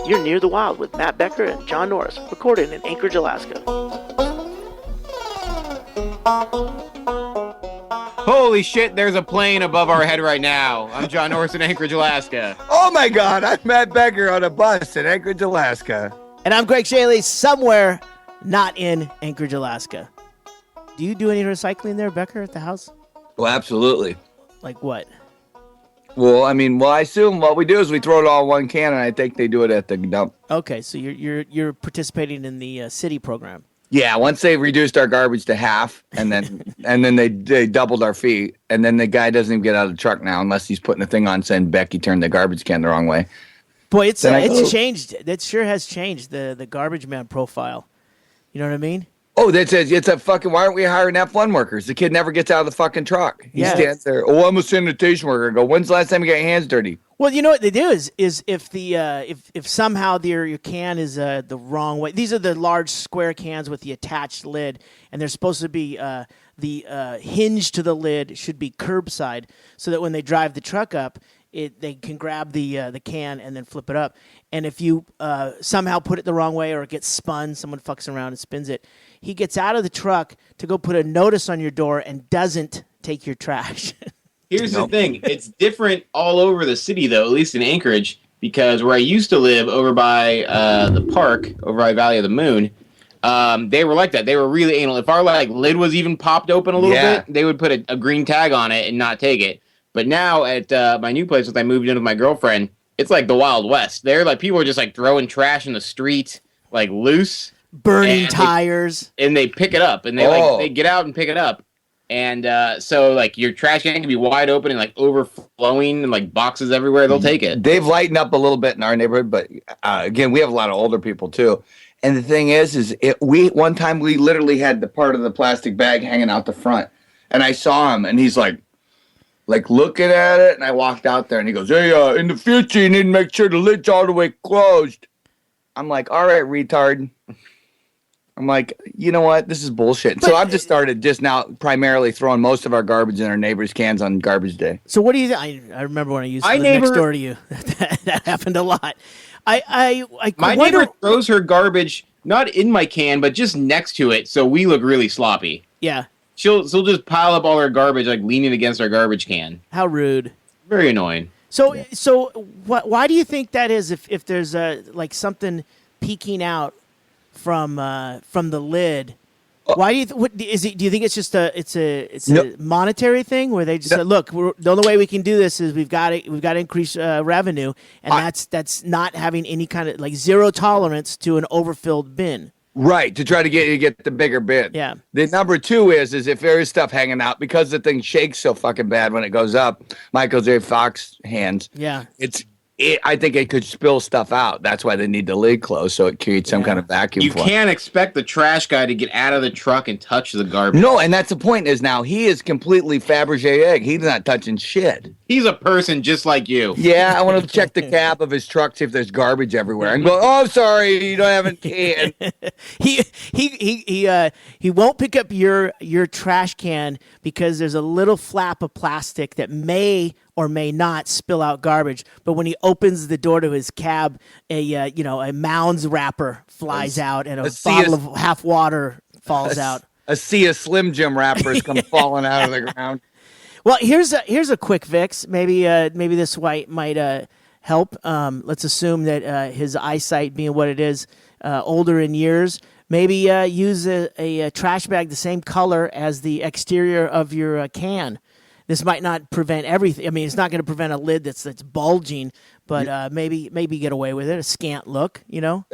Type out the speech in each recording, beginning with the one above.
You're Near the Wild with Mat Becker and John Norris, recorded in Anchorage, Alaska. Holy shit, there's a plane above our head right now. I'm John Norris in Anchorage, Alaska. Oh my God, I'm Mat Becker on a bus in Anchorage, Alaska. And I'm Greg Chaille, somewhere not in Anchorage, Alaska. Do you do any recycling there, Becker, at the house? Well, absolutely. Like what? Well, I assume what we do is we throw it all in one can, and I think they do it at the dump. Okay, so you're participating in the city program. Yeah, once they reduced our garbage to half, and then they doubled our fee, and then the guy doesn't even get out of the truck now unless he's putting a thing on saying Becky turned the garbage can the wrong way. Boy, it's changed. It sure has changed the garbage man profile. You know what I mean? Oh, it's a fucking. Why aren't we hiring F1 workers? The kid never gets out of the fucking truck. He stands there. Oh, I'm a sanitation worker. I go, when's the last time you got your hands dirty? Well, you know what they do is if somehow your can is the wrong way. These are the large square cans with the attached lid, and they're supposed to be the hinge to the lid should be curbside, so that when they drive the truck up, they can grab the can and then flip it up. And if you somehow put it the wrong way or it gets spun, someone fucks around and spins it, he gets out of the truck to go put a notice on your door and doesn't take your trash. Here's the thing. It's different all over the city, though, at least in Anchorage, because where I used to live over by the park, over by Valley of the Moon, they were like that. They were really anal. If our lid was even popped open a little bit, they would put a green tag on it and not take it. But now at my new place, since I moved in with my girlfriend, it's like the Wild West. They're people are just throwing trash in the street, loose. Burning tires. And they pick it up, and they get out and pick it up. And so your trash can be wide open and overflowing and boxes everywhere. They'll take it. They've lightened up a little bit in our neighborhood, but again, we have a lot of older people too. And the thing is one time we literally had the part of the plastic bag hanging out the front, and I saw him, and he's looking at it, and I walked out there, and he goes, "Hey, in the future, you need to make sure the lid's all the way closed." I'm like, "All right, retard." I'm like, you know what? This is bullshit. So I've just started now primarily throwing most of our garbage in our neighbors' cans on garbage day. So what do you think? I remember when I used to live next door to you. That happened a lot. My neighbor throws her garbage not in my can, but just next to it, so we look really sloppy. Yeah. She'll just pile up all her garbage leaning against our garbage can. How rude. Very annoying. So why do you think that is? If there's something peeking out from the lid, why do you do you think it's just a monetary thing where they just say, look, the only way we can do this is we've got to increase revenue, and that's not having any kind of zero tolerance to an overfilled bin. Right, to try to get the bigger bin. Yeah. The number two is if there is stuff hanging out, because the thing shakes so fucking bad when it goes up, Michael J. Fox hands. Yeah. I think it could spill stuff out. That's why they need the lid closed, so it creates some kind of vacuum. You can't expect the trash guy to get out of the truck and touch the garbage. No, and that's the point is now he is completely Fabergé egg. He's not touching shit. He's a person just like you. Yeah, I want to check the cab of his truck, see if there's garbage everywhere, and go, "Oh, sorry, you don't have a can." He won't pick up your trash can because there's a little flap of plastic that may or may not spill out garbage. But when he opens the door to his cab, a Mounds wrapper flies out and a bottle of half water falls out. A sea of Slim Jim wrappers come falling out of the ground. Well, here's a quick fix. Maybe this might help. Let's assume that his eyesight being what it is, older in years. Maybe use a trash bag the same color as the exterior of your can. This might not prevent everything. I mean, it's not going to prevent a lid that's bulging, but maybe get away with it. A scant look,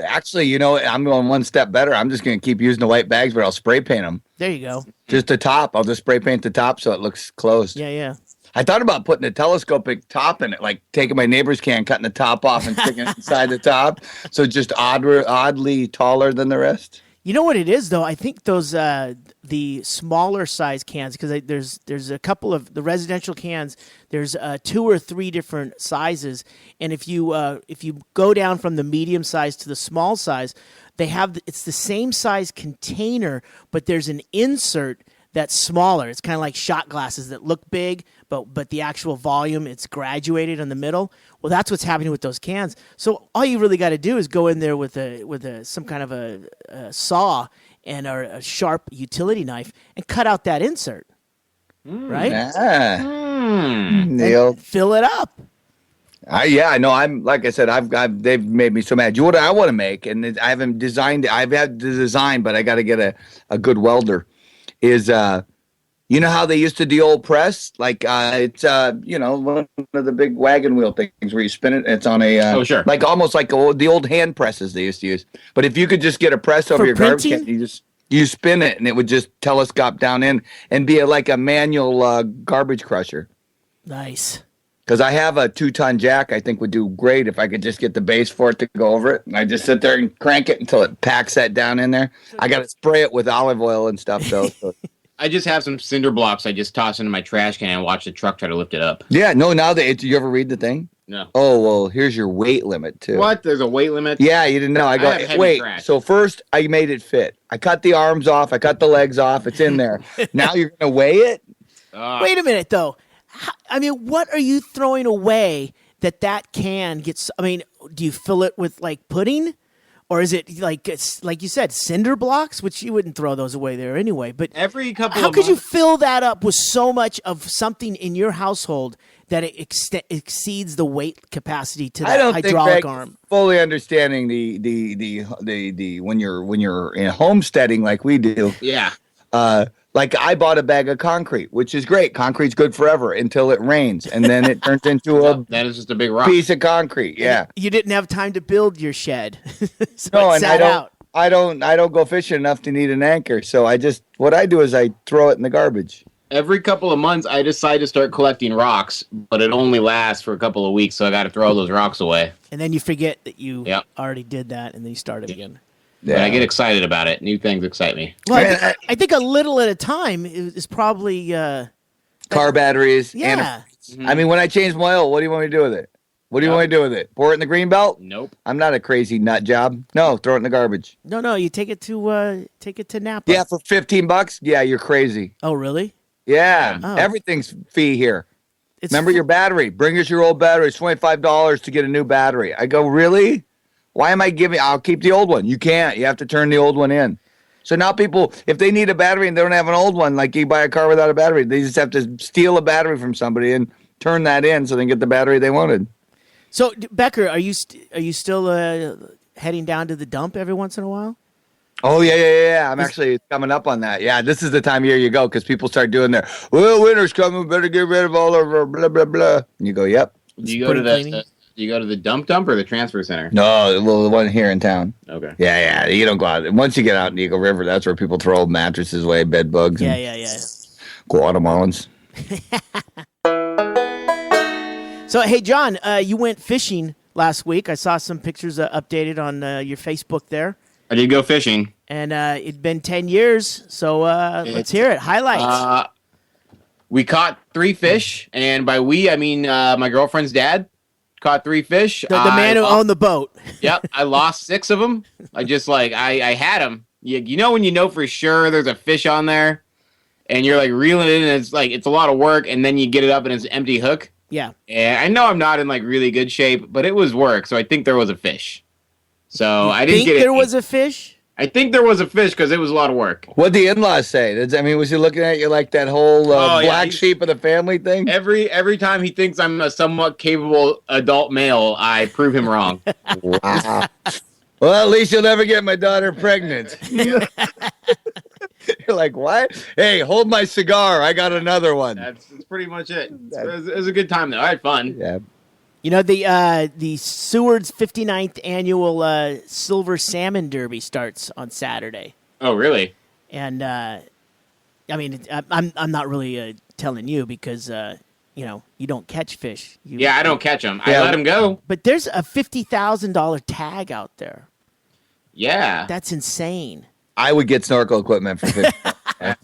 Actually, I'm going one step better. I'm just going to keep using the white bags, but I'll spray paint them. There you go. Just the top. I'll just spray paint the top so it looks closed. Yeah. I thought about putting a telescopic top in it, taking my neighbor's can, cutting the top off and sticking it inside the top, so just oddly taller than the rest. You know what it is, though? I think those the smaller size cans, because there's a couple of the residential cans. There's 2 or 3 different sizes, and if you go down from the medium size to the small size, it's the same size container, but there's an insert that's smaller. It's kind of like shot glasses that look big, but the actual volume, it's graduated in the middle. Well, that's what's happening with those cans. So all you really got to do is go in there with some kind of a saw and a sharp utility knife and cut out that insert, right? Neil, Fill it up. I know. I'm like I said. They've made me so mad. You know what I want to make, and I haven't designed it. I've had the design, but I got to get a good welder. Is you know how they used to do old press? Like it's one of the big wagon wheel things where you spin it. And it's on a like almost like the old hand presses they used to use. But if you could just get a press over your garbage can, you spin it and it would just telescope down in and be like a manual garbage crusher. Nice. Because I have a 2-ton jack, I think would do great if I could just get the base for it to go over it. And I just sit there and crank it until it packs that down in there. I got to spray it with olive oil and stuff, though. So. I just have some cinder blocks I just toss into my trash can and watch the truck try to lift it up. Yeah, no, you ever read the thing? No. Oh, well, here's your weight limit, too. What? There's a weight limit? Yeah, you didn't know. I go, wait, so first I made it fit. I cut the arms off. I cut the legs off. It's in there. Now you're going to weigh it? Wait a minute, though. I mean, what are you throwing away that can gets? I mean, do you fill it with like pudding, or is it like you said, cinder blocks, which you wouldn't throw those away there anyway? But every couple how of could months, you fill that up with so much of something in your household that it exceeds the weight capacity to that hydraulic arm? Fully understanding the when you're in homesteading like we do. Yeah. Like I bought a bag of concrete, which is great. Concrete's good forever until it rains, and then it turns into that is just a big rock piece of concrete. Yeah, you didn't have time to build your shed, so no, it and sat out. I don't go fishing enough to need an anchor, so what I do is I throw it in the garbage. Every couple of months, I decide to start collecting rocks, but it only lasts for a couple of weeks, so I got to throw those rocks away. And then you forget that you already did that, and then you start it again. Yeah. But I get excited about it. New things excite me. Well, I think a little at a time is probably car batteries. Yeah. I mean, when I change my oil, what do you want me to do with it? What do you want me to do with it? Pour it in the green belt? Nope. I'm not a crazy nut job. No, throw it in the garbage. No, you take it to Napa. Yeah, for $15. Yeah, you're crazy. Oh, really? Yeah, everything's fee here. Remember your battery. Bring us your old battery. It's $25 to get a new battery. I go, really? Why am I giving? I'll keep the old one. You can't. You have to turn the old one in. So now people, if they need a battery and they don't have an old one, like you buy a car without a battery, they just have to steal a battery from somebody and turn that in so they can get the battery they wanted. So, Becker, are you still heading down to the dump every once in a while? Oh, yeah. I'm actually coming up on that. Yeah, this is the time of year you go because people start doing their, well, winter's coming, better get rid of all of our blah, blah, blah. And you go, yep. Do you go to the dump or the transfer center? No, the one here in town. Okay. Yeah. You don't go out. Once you get out in Eagle River, that's where people throw old mattresses away, bed bugs. Yeah. Guatemalans. So, hey, John, you went fishing last week. I saw some pictures updated on your Facebook there. I did go fishing. And it'd been 10 years, so let's hear it. Highlights. We caught 3 fish, and by we, I mean my girlfriend's dad caught 3 fish. The man who owned the boat. Yep, I lost 6 of them. I just I had them. You know when you know for sure there's a fish on there, and you're like reeling it in, and it's a lot of work, and then you get it up and it's an empty hook. Yeah. And I know I'm not in really good shape, but it was work, so I think there was a fish. So I didn't get it. There was a fish? I think there was a fish because it was a lot of work. What'd the in-laws say? Was he looking at you like that whole black sheep of the family thing? Every time he thinks I'm a somewhat capable adult male, I prove him wrong. Wow. Well, at least you'll never get my daughter pregnant. You're like, what? Hey, hold my cigar. I got another one. That's pretty much it. It was a good time, though. I had fun. Yeah. You know, the Seward's 59th annual Silver Salmon Derby starts on Saturday. Oh, really? And, I mean, I'm not really telling you because, you don't catch fish. I don't catch them. I let them go. But there's a $50,000 tag out there. Yeah. That's insane. I would get snorkel equipment for $50,000.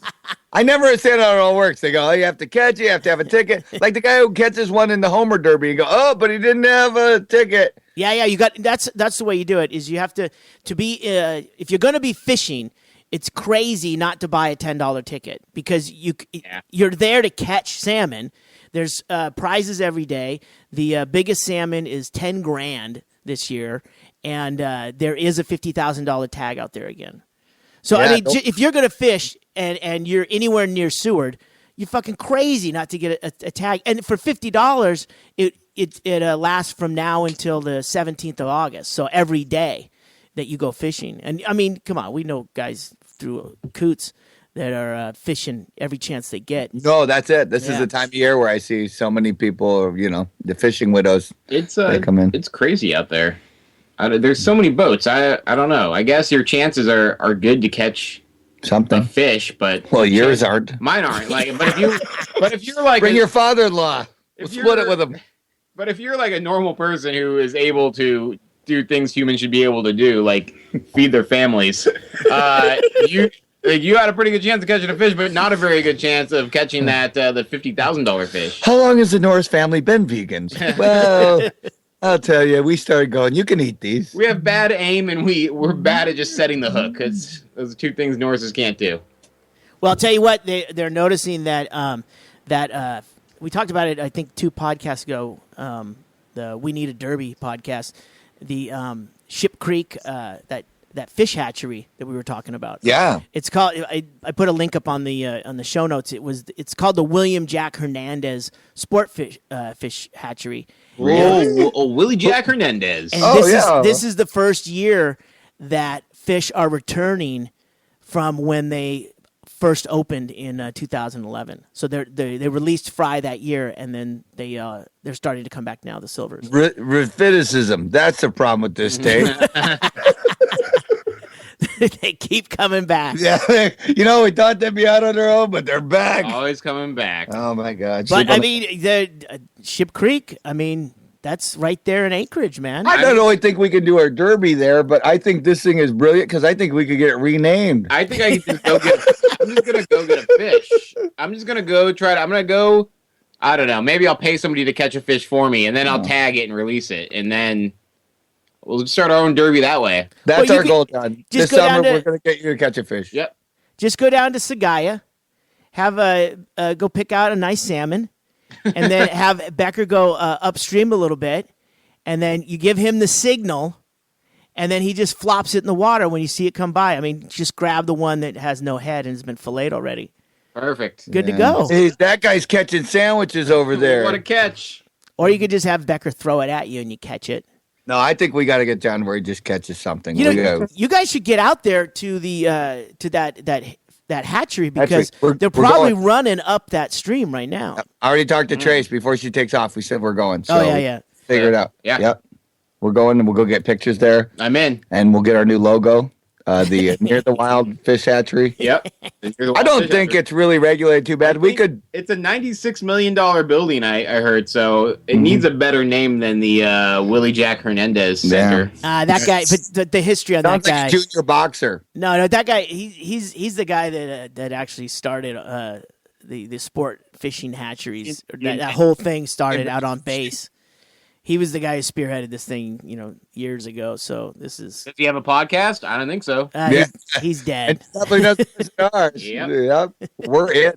I never understand how it all works. They go, you have to catch it, you have to have a ticket. Like the guy who catches one in the Homer Derby, you go, but he didn't have a ticket. Yeah, you got that's the way you do it. Is you have to be if you're going to be fishing, it's crazy not to buy a $10 ticket because you're there to catch salmon. There's prizes every day. The biggest salmon is $10,000 this year, and there is a $50,000 tag out there again. So I mean, if you're gonna fish and you're anywhere near Seward, you're fucking crazy not to get a tag. And for $50, it lasts from now until the 17th of August. So every day that you go fishing, and I mean, come on, we know guys through Coots that are fishing every chance they get. No, that's it. This is the time of year where I see so many people, the fishing widows. They come in. It's crazy out there. There's so many boats. I don't know. I guess your chances are good to catch something fish, but yours aren't. Mine aren't. But if you're like bring your father-in-law, we'll split it with him. But if you're like a normal person who is able to do things humans should be able to do, like feed their families, you had a pretty good chance of catching a fish, but not a very good chance of catching the $50,000 fish. How long has the Norris family been vegans? Well, I'll tell you, we started going, you can eat these. We have bad aim, and we're bad at just setting the hook. Because those are two things Norrises can't do. Well, I'll tell you what, they're noticing that we talked about it, I think, 2 podcasts ago, the We Need a Derby podcast, the Ship Creek, that fish hatchery that we were talking about. Yeah, it's called. I put a link up on the show notes. It's called the William Jack Hernandez Sport Fish Hatchery. Oh, Willie Jack Hernandez. And this is the first year that fish are returning from when they first opened in 2011. So they released fry that year, and then they're starting to come back now. The silvers. Rhaphidicism. That's the problem with this state. They keep coming back. Yeah, we thought they'd be out on their own, but they're back. Always coming back. Oh my God! But I mean, the Ship Creek. I mean, that's right there in Anchorage, man. I don't only think we can do our derby there, but I think this thing is brilliant because I think we could get it renamed. I think I can just go get. I'm just gonna go get a fish. I'm just gonna go try to. I'm gonna go. I don't know. Maybe I'll pay somebody to catch a fish for me, and then I'll tag it and release it, and then we'll start our own derby that way. That's our goal, John. This summer, we're going to get you to catch a fish. Yep. Just go down to Sagaya, have go pick out a nice salmon, and then have Becker go upstream a little bit, and then you give him the signal, and then he just flops it in the water when you see it come by. I mean, just grab the one that has no head and has been filleted already. Perfect. Good to go. Hey, that guy's catching sandwiches over there. What a catch. Or you could just have Becker throw it at you and you catch it. No, I think we got to get down where he just catches something. You guys should get out there to the to that hatchery because they're probably running up that stream right now. I already talked to Trace before she takes off. We said we're going. So figure it out. Yeah. Yep. We're going and we'll go get pictures there. I'm in. And we'll get our new logo. The Near the Wild Fish Hatchery. Yep. I don't think it's really regulated too bad. It's a $96 million building, I heard, so it needs a better name than the Willie Jack Hernandez Center. That guy, but the history on that guy. Like junior boxer. No, that guy. He's the guy that actually started the sport fishing hatcheries. That whole thing started out on base. He was the guy who spearheaded this thing, years ago. So this is. Does he have a podcast? I don't think so. He's dead. Definitely doesn't ours. Yep. We're in.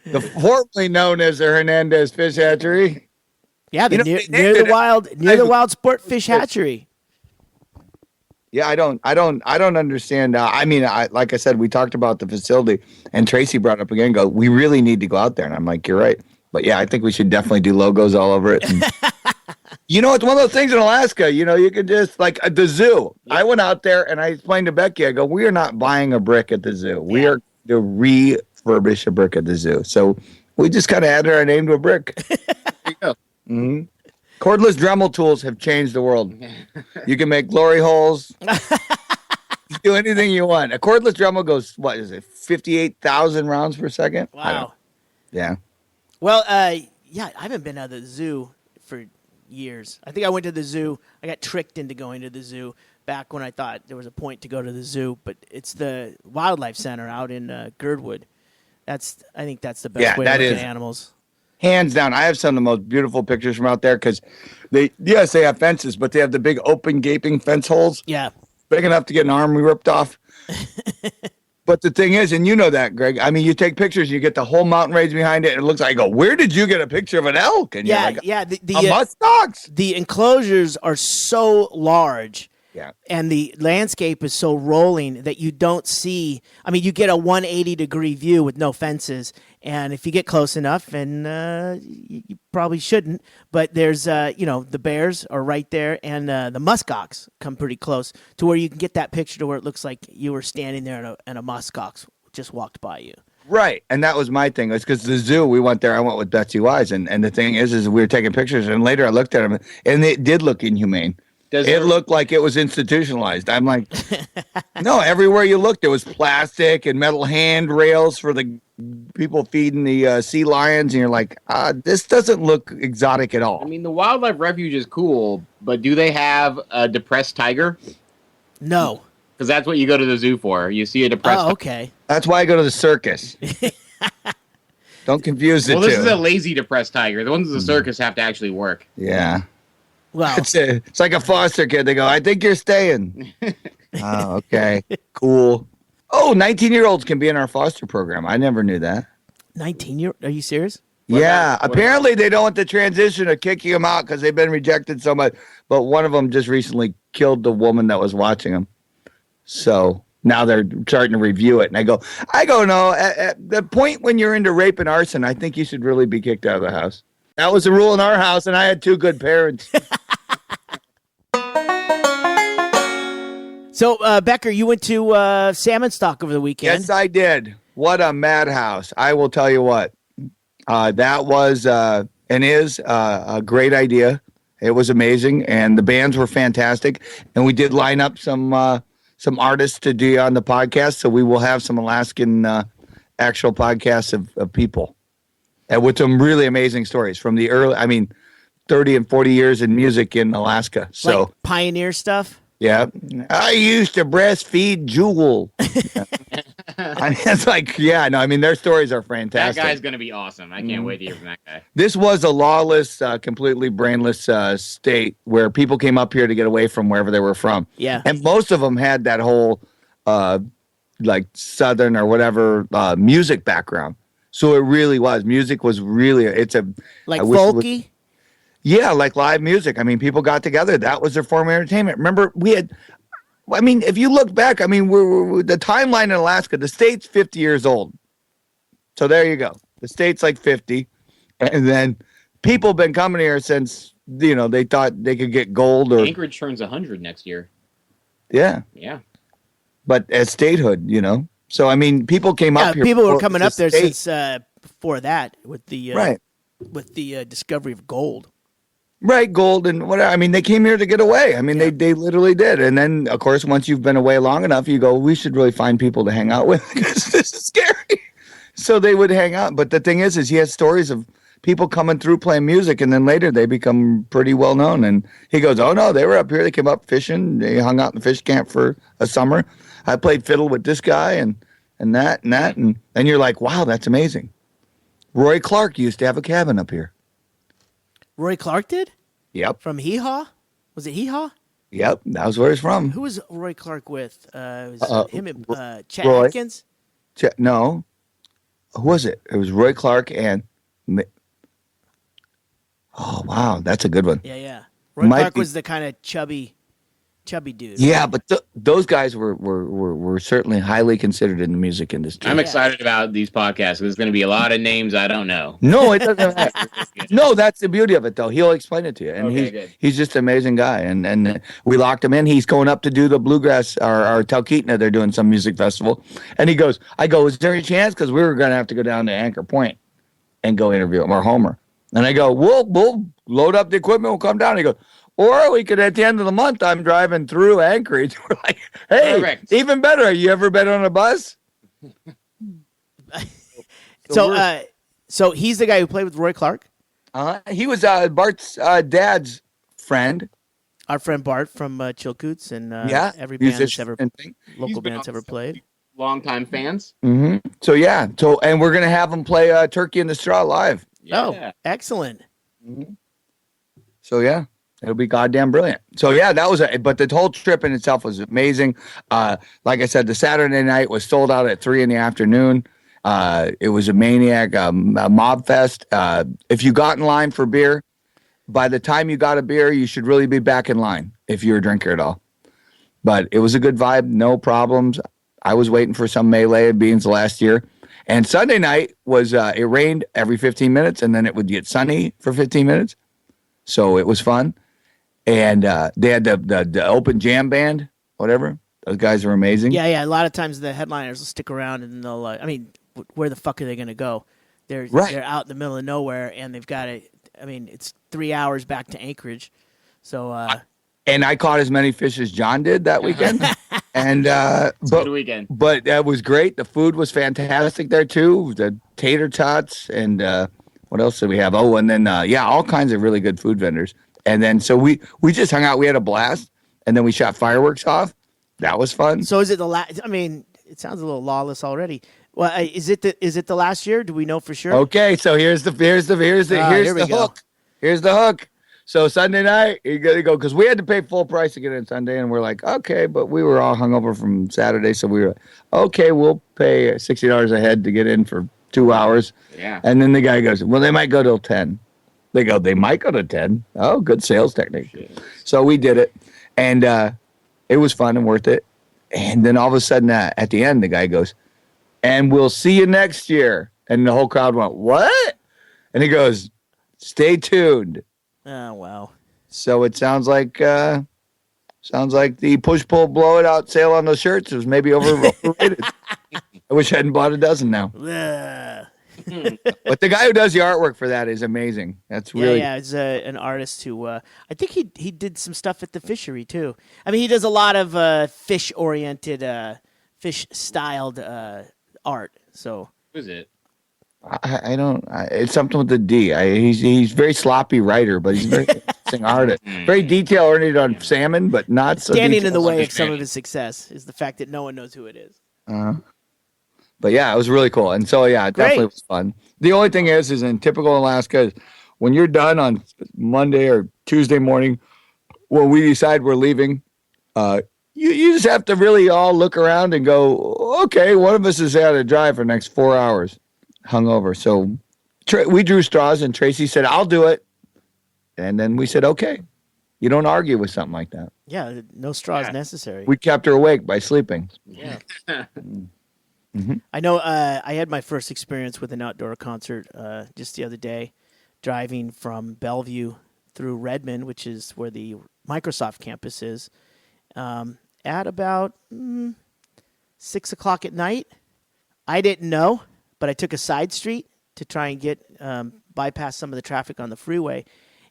The formerly known as the Hernandez Fish Hatchery. Yeah, near the wild sport fish hatchery. Yeah, I don't understand. Like I said, we talked about the facility, and Tracy brought up again. We really need to go out there, and I'm like, you're right. But yeah, I think we should definitely do logos all over it. And, it's one of those things in Alaska. You can just like at the zoo. Yeah. I went out there and I explained to Becky. I go, we are not buying a brick at the zoo. We are to refurbish a brick at the zoo. So we just kind of added our name to a brick. There you go. Mm-hmm. Cordless Dremel tools have changed the world. You can make glory holes. Do anything you want. A cordless Dremel goes, 58,000 rounds per second? Wow. Yeah. Well, I haven't been out of the zoo for years. I think I went to the zoo. I got tricked into going to the zoo back when I thought there was a point to go to the zoo, but it's the wildlife center out in Girdwood. I think that's the best way to look at animals. Hands down. I have some of the most beautiful pictures from out there because they have fences, but they have the big open gaping fence holes. Yeah. Big enough to get an arm ripped off. But the thing is, and you know that, Greg, I mean, you take pictures, you get the whole mountain range behind it, and it looks like, I go, where did you get a picture of an elk? And Yeah, you're like, yeah. a muskox. The enclosures are so large. Yeah. And the landscape is so rolling that you don't see. I mean, you get a 180-degree view with no fences, and if you get close enough, and you probably shouldn't, but there's, the bears are right there, and the muskox come pretty close to where you can get that picture to where it looks like you were standing there and a muskox just walked by you. Right, and that was my thing. It's because the zoo, we went there. I went with Betsy Wise, and the thing is we were taking pictures, and later I looked at them, and it did look inhumane. It looked like it was institutionalized. I'm like, no, everywhere you looked, there was plastic and metal handrails for the people feeding the sea lions. And you're like, this doesn't look exotic at all. I mean, the wildlife refuge is cool, but do they have a depressed tiger? No. Because that's what you go to the zoo for. You see a depressed tiger. Okay. That's why I go to the circus. Don't confuse the two. Well, this is a lazy depressed tiger. The ones at the circus have to actually work. Yeah. Well, it's like a foster kid. They go, I think you're staying. Oh, okay. Cool. Oh, 19-year-olds can be in our foster program. I never knew that. 19-year? Are you serious? Apparently they don't want the transition of kicking them out because they've been rejected so much. But one of them just recently killed the woman that was watching them. So now they're starting to review it. And I go, no, at the point when you're into rape and arson, I think you should really be kicked out of the house. That was the rule in our house, and I had two good parents. So, Becker, you went to Salmon Stock over the weekend. Yes, I did. What a madhouse. I will tell you what. That was and is a great idea. It was amazing, and the bands were fantastic. And we did line up some artists to do on the podcast, so we will have some Alaskan actual podcasts of people. And with some really amazing stories from the 30 and 40 years in music in Alaska. So like pioneer stuff? Yeah. I used to breastfeed Jewel. It's like, their stories are fantastic. That guy's going to be awesome. I can't wait to hear from that guy. This was a lawless, completely brainless state where people came up here to get away from wherever they were from. Yeah. And most of them had that whole, Southern or whatever music background. So it really was. Music was really, like folky? Yeah, like live music. I mean, people got together. That was their form of entertainment. Remember, if you look back, we're the timeline in Alaska, the state's 50 years old. So there you go. The state's like 50. And then people have been coming here since, they thought they could get gold. Or Anchorage turns 100 next year. Yeah. Yeah. But as statehood, So, people came up here. People were coming up there since before that with the discovery of gold. Right, gold and whatever. They came here to get away. They literally did. And then, of course, once you've been away long enough, you go, we should really find people to hang out with because this is scary. So they would hang out. But the thing is he has stories of people coming through playing music, and then later they become pretty well known. And he goes, oh, no, they were up here. They came up fishing. They hung out in the fish camp for a summer. I played fiddle with this guy and that. And you're like, wow, that's amazing. Roy Clark used to have a cabin up here. Roy Clark did? Yep. From Hee Haw? Was it Hee Haw? Yep, that was where he's from. Who was Roy Clark with? It was him and Chet Roy. Atkins? No. Who was it? It was Roy Clark and... Oh, wow, that's a good one. Yeah. Roy Clark was the kind of chubby dude. Yeah, but those guys were certainly highly considered in the music industry. I'm excited about these podcasts. There's going to be a lot of names I don't know. No, it doesn't matter. No, that's the beauty of it, though. He'll explain it to you. And he's just an amazing guy. And we locked him in. He's going up to do the Bluegrass, or Talkeetna. They're doing some music festival. And I go, is there any chance? Because we were going to have to go down to Anchor Point and go interview him, or Homer. And I go, we'll load up the equipment. We'll come down. And he goes, or we could, at the end of the month, I'm driving through Anchorage. We're like, hey, Perfect. Even better. You ever been on a bus? So he's the guy who played with Roy Clark? He was Bart's dad's friend. Our friend Bart from Chilcoots and every band that's ever, local band's ever played. Longtime fans. Mm-hmm. So, and we're going to have him play Turkey in the Straw live. Yeah. Oh, excellent. Mm-hmm. So, yeah. It'll be goddamn brilliant. So yeah, that was but the whole trip in itself was amazing. Like I said, the Saturday night was sold out at 3 p.m. It was a maniac a mob fest. If you got in line for beer, by the time you got a beer, you should really be back in line if you're a drinker at all. But it was a good vibe, no problems. I was waiting for some melee of beans last year. And Sunday night was it rained every 15 minutes, and then it would get sunny for 15 minutes. So it was fun. And they had the open jam band, whatever. Those guys are amazing. Yeah. A lot of times the headliners will stick around and they'll. Where the fuck are they going to go? They're out in the middle of nowhere and they've got to. It's 3 hours back to Anchorage, so. And I caught as many fish as John did that weekend. And good weekend. But that was great. The food was fantastic there too. The tater tots and what else did we have? Oh, and then all kinds of really good food vendors. And then so we just hung out. We had a blast, and then we shot fireworks off. That was fun. So is it the last? It sounds a little lawless already. Well, is it the last year? Do we know for sure? Okay, so here's the hook. Here's the hook. So Sunday night, you gotta go because we had to pay full price to get in Sunday, and we're like, okay, but we were all hungover from Saturday, so we were okay. We'll pay $60 a head to get in for 2 hours. Yeah. And then the guy goes, well, they might go till 10. They might go to 10. Oh, good sales technique. Shit. So we did it, and it was fun and worth it. And then all of a sudden, at the end, the guy goes, and we'll see you next year. And the whole crowd went, what? And he goes, stay tuned. Oh, wow. So it sounds like the push, pull, blow it out sale on those shirts was maybe overrated. I wish I hadn't bought a dozen now. But the guy who does the artwork for that is amazing. That's really He's an artist who I think he did some stuff at the fishery too. He does a lot of fish oriented, fish styled art. So who is it? I don't. It's something with the D. He's very sloppy writer, but he's a very interesting artist. Very detail oriented on salmon, but not so standing in the way of some of his success is the fact that no one knows who it is. But yeah, it was really cool. And so, yeah, it definitely was fun. The only thing is in typical Alaska, is when you're done on Monday or Tuesday morning, when we decide we're leaving, you just have to really all look around and go, okay, one of us is out to drive for the next 4 hours, hungover. So we drew straws, and Tracy said, I'll do it. And then we said, okay. You don't argue with something like that. Yeah, no straws necessary. We kept her awake by sleeping. Yeah. Mm-hmm. I know I had my first experience with an outdoor concert just the other day, driving from Bellevue through Redmond, which is where the Microsoft campus is, at about 6 o'clock at night. I didn't know, but I took a side street to try and get bypass some of the traffic on the freeway.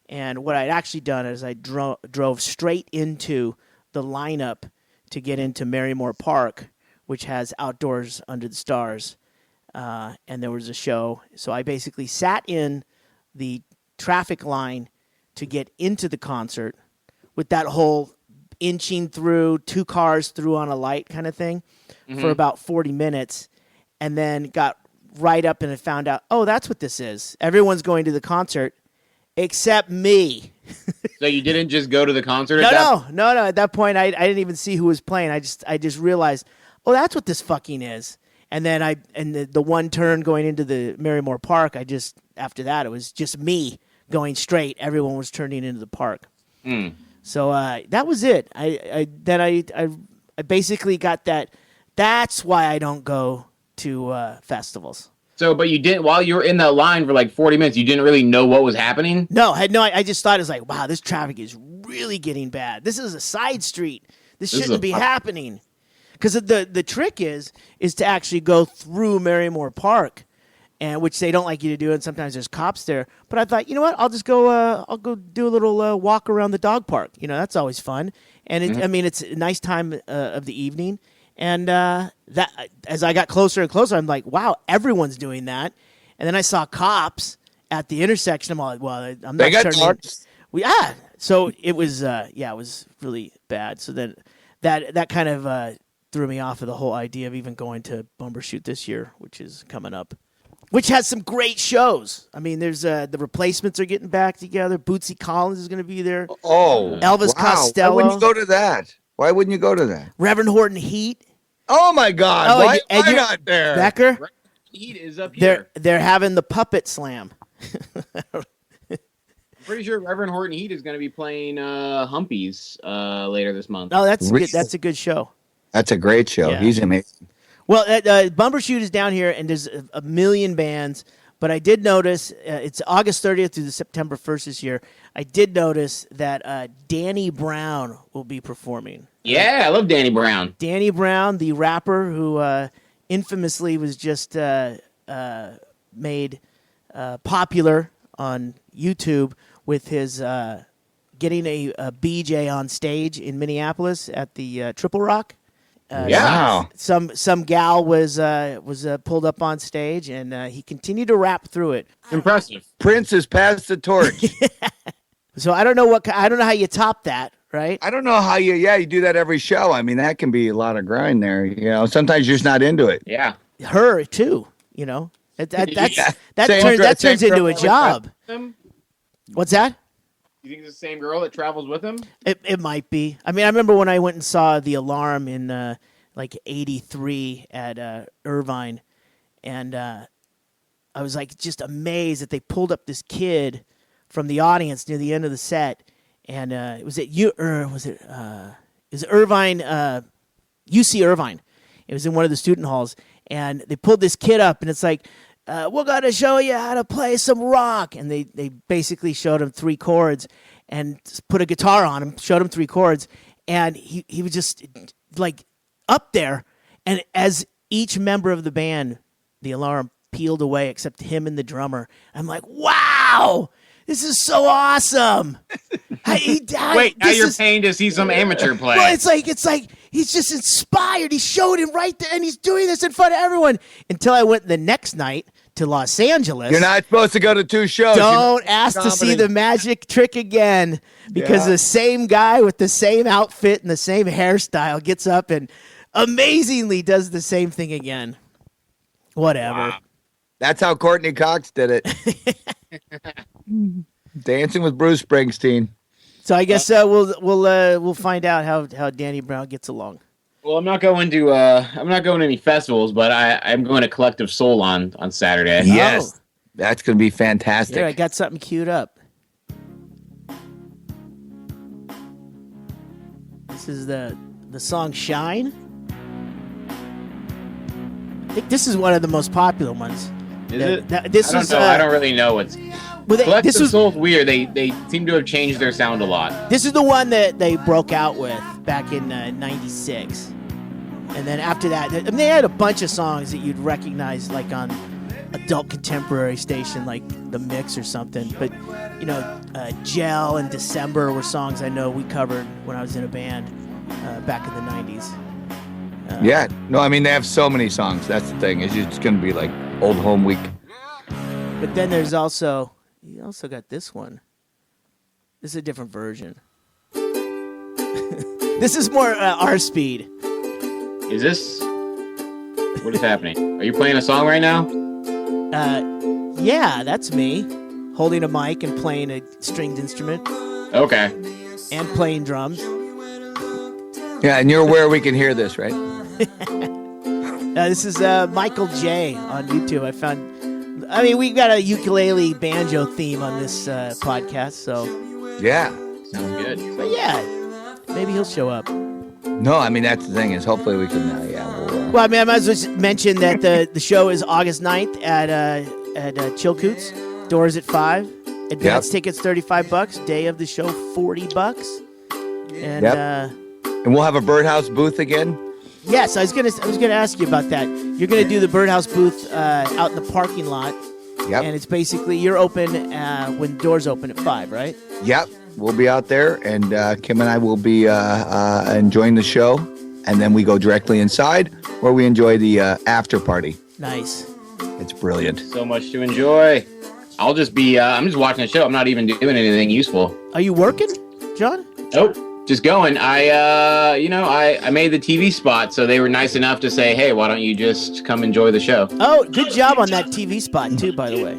And what I'd actually done is I drove straight into the lineup to get into Marymore Park, which has Outdoors Under the Stars, and there was a show. So I basically sat in the traffic line to get into the concert with that whole inching through, 2 cars through on a light kind of thing for about 40 minutes, and then got right up and found out, oh, that's what this is. Everyone's going to the concert except me. So you didn't just go to the concert? No. At that point, I didn't even see who was playing. I just realized, oh, that's what this fucking is. And then the one turn going into the Marymore Park, after that, it was just me going straight. Everyone was turning into the park. So that was it. I basically got that. That's why I don't go to festivals. So, but you didn't, while you were in that line for like 40 minutes, you didn't really know what was happening? No, I just thought it was like, wow, this traffic is really getting bad. This is a side street. This shouldn't be happening. Because the trick is to actually go through Marymore Park, and which they don't like you to do, and sometimes there's cops there. But I thought, you know what? I'll just go. I'll go do a little walk around the dog park. That's always fun, and it's a nice time of the evening. And that as I got closer and closer, I'm like, wow, everyone's doing that. And then I saw cops at the intersection. I'm all like, well, I'm not. They got dogs. So it was it was really bad. So then that kind of threw me off of the whole idea of even going to Bumbershoot this year, which is coming up. which has some great shows. I mean, there's the Replacements are getting back together. Bootsy Collins is going to be there. Oh, Elvis Costello. Why wouldn't you go to that? Why wouldn't you go to that? Reverend Horton Heat. Oh my God! Oh, why and not there? Becker. Heat is up here. They're having the Puppet Slam. I'm pretty sure Reverend Horton Heat is going to be playing Humpies later this month. Oh, that's good. That's a good show. That's a great show. Yeah. He's amazing. Well, Bumbershoot is down here, and there's a million bands. But I did notice it's August 30th through the September 1st this year. I did notice that Danny Brown will be performing. Yeah, I love Danny Brown. Danny Brown, the rapper who infamously was just made popular on YouTube with his getting a BJ on stage in Minneapolis at the Triple Rock. Wow. Some gal was pulled up on stage, and he continued to rap through it. Impressive. Prince has passed the torch. So I don't know how you top that, right? I don't know how you do that every show. I mean, that can be a lot of grind there. You know, sometimes you're just not into it. Yeah. Her too, you know. That Same turns into a job. What's that? You think it's the same girl that travels with him? It might be. I mean, I remember when I went and saw The Alarm in like '83 at Irvine, and I was like just amazed that they pulled up this kid from the audience near the end of the set, and it was Irvine, UC Irvine. It was in one of the student halls, and they pulled this kid up, and it's like, we're going to show you how to play some rock. And they basically showed him 3 chords and put a guitar on him, showed him 3 chords. And he was just like up there. And as each member of the band, The Alarm, peeled away except him and the drummer, I'm like, wow, this is so awesome. Wait, now you're paying to see some amateur play. Well, it's like he's just inspired. He showed him right there, and he's doing this in front of everyone. Until I went the next night to Los Angeles. You're not supposed to go to 2 shows. Don't ask to see the magic trick again, because the same guy with the same outfit and the same hairstyle gets up and amazingly does the same thing again. Whatever. Wow. That's how Courtney Cox did it. Dancing with Bruce Springsteen. So I guess we'll find out how Danny Brown gets along. Well, I'm not going to any festivals, but I'm going to Collective Soul on Saturday. Yes, that's going to be fantastic. Here, I got something queued up. This is the song "Shine." I think this is one of the most popular ones. Is it? I don't really know what's. Collective Soul's weird. They seem to have changed their sound a lot. This is the one that they broke out with back in '96, and then after that, they had a bunch of songs that you'd recognize, like on adult contemporary station, like The Mix or something. But you know, Gel and December were songs I know we covered when I was in a band back in the '90s. I mean, they have so many songs. That's the thing. It's just going to be like Old Home Week. But then there's also. You also got this one. This is a different version. This is more our speed. Is this? What is happening? Are you playing a song right now? Yeah, that's me. Holding a mic and playing a stringed instrument. Okay. And playing drums. Yeah, and you're aware we can hear this, right? This is Michael J. on YouTube. We got a ukulele banjo theme on this podcast, so yeah, sounds good. But yeah, maybe he'll show up. No, I mean that's the thing is hopefully we can. Well, I mean, I might as well mention that the show is August 9th at Chilcoot's. Doors at 5. Advance tickets $35. Day of the show $40. And and we'll have a Birdhouse booth again. Yes, I was gonna ask you about that. You're gonna do the Birdhouse booth out in the parking lot. Yep. And it's basically you're open when doors open at 5, right? Yep. We'll be out there, and Kim and I will be enjoying the show, and then we go directly inside where we enjoy the after party. Nice. It's brilliant. So much to enjoy. I'll just be. I'm just watching the show. I'm not even doing anything useful. Are you working, John? Nope. just going. I made the TV spot, so they were nice enough to say, "Hey, why don't you just come enjoy the show?" Oh, good job on that TV spot too, by the way.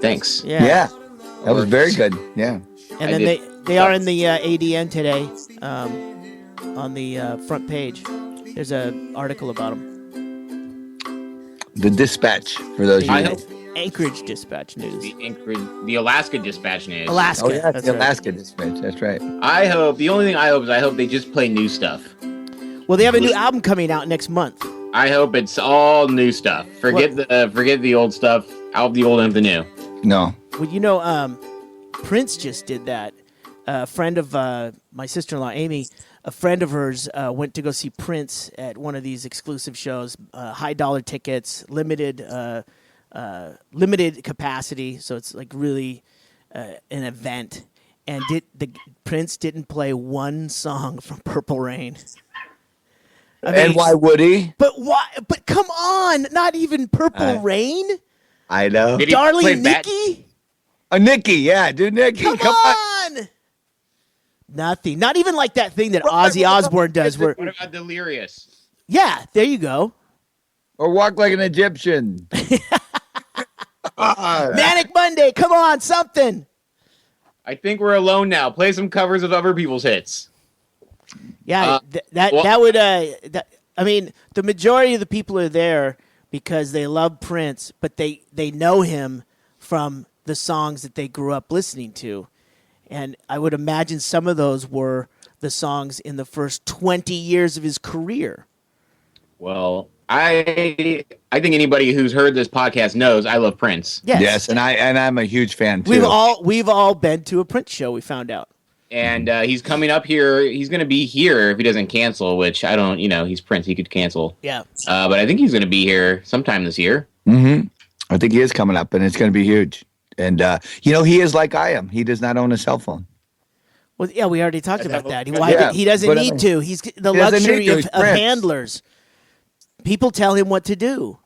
Thanks. Yeah, that was very good. Yeah. And then they are in the ADN today, on the front page. There's an article about them. The Dispatch, for those you know. Anchorage Dispatch News. The Alaska Dispatch News. Alaska. Oh, yeah, that's the right. Alaska Dispatch. That's right. The only thing I hope is they just play new stuff. Well, they have a new album coming out next month. I hope it's all new stuff. Forget the old stuff. Out the old and the new. No. Well, Prince just did that. A friend of my sister-in-law, Amy, a friend of hers went to go see Prince at one of these exclusive shows, high-dollar tickets, limited capacity, so it's like really an event. And Prince didn't play one song from Purple Rain. And why would he? But why? But come on, not even Purple Rain. I know. Did he play Darling Nikki. Nikki, yeah, dude, Nikki, come on. Nothing. Not even like that thing that Ozzy Osbourne does. Where, What about Delirious? yeah, there you go. Or Walk Like an Egyptian. Manic Monday. Come on, something. I think we're alone now. Play some covers of other people's hits. Yeah, that would. I mean, the majority of the people are there because they love Prince, but they know him from the songs that they grew up listening to, and I would imagine some of those were the songs in the first 20 years of his career. Well, I think anybody who's heard this podcast knows I love Prince. Yes, and I'm a huge fan too. We've all been to a Prince show. We found out. And he's coming up here. He's going to be here if he doesn't cancel, which I don't, he's Prince. He could cancel. Yeah. But I think he's going to be here sometime this year. Mm-hmm. I think he is coming up, and it's going to be huge. And, he is like I am. He does not own a cell phone. Well, yeah, we already talked about that. He doesn't need to. He's the He doesn't luxury need to. of He's Prince. handlers. People tell him what to do.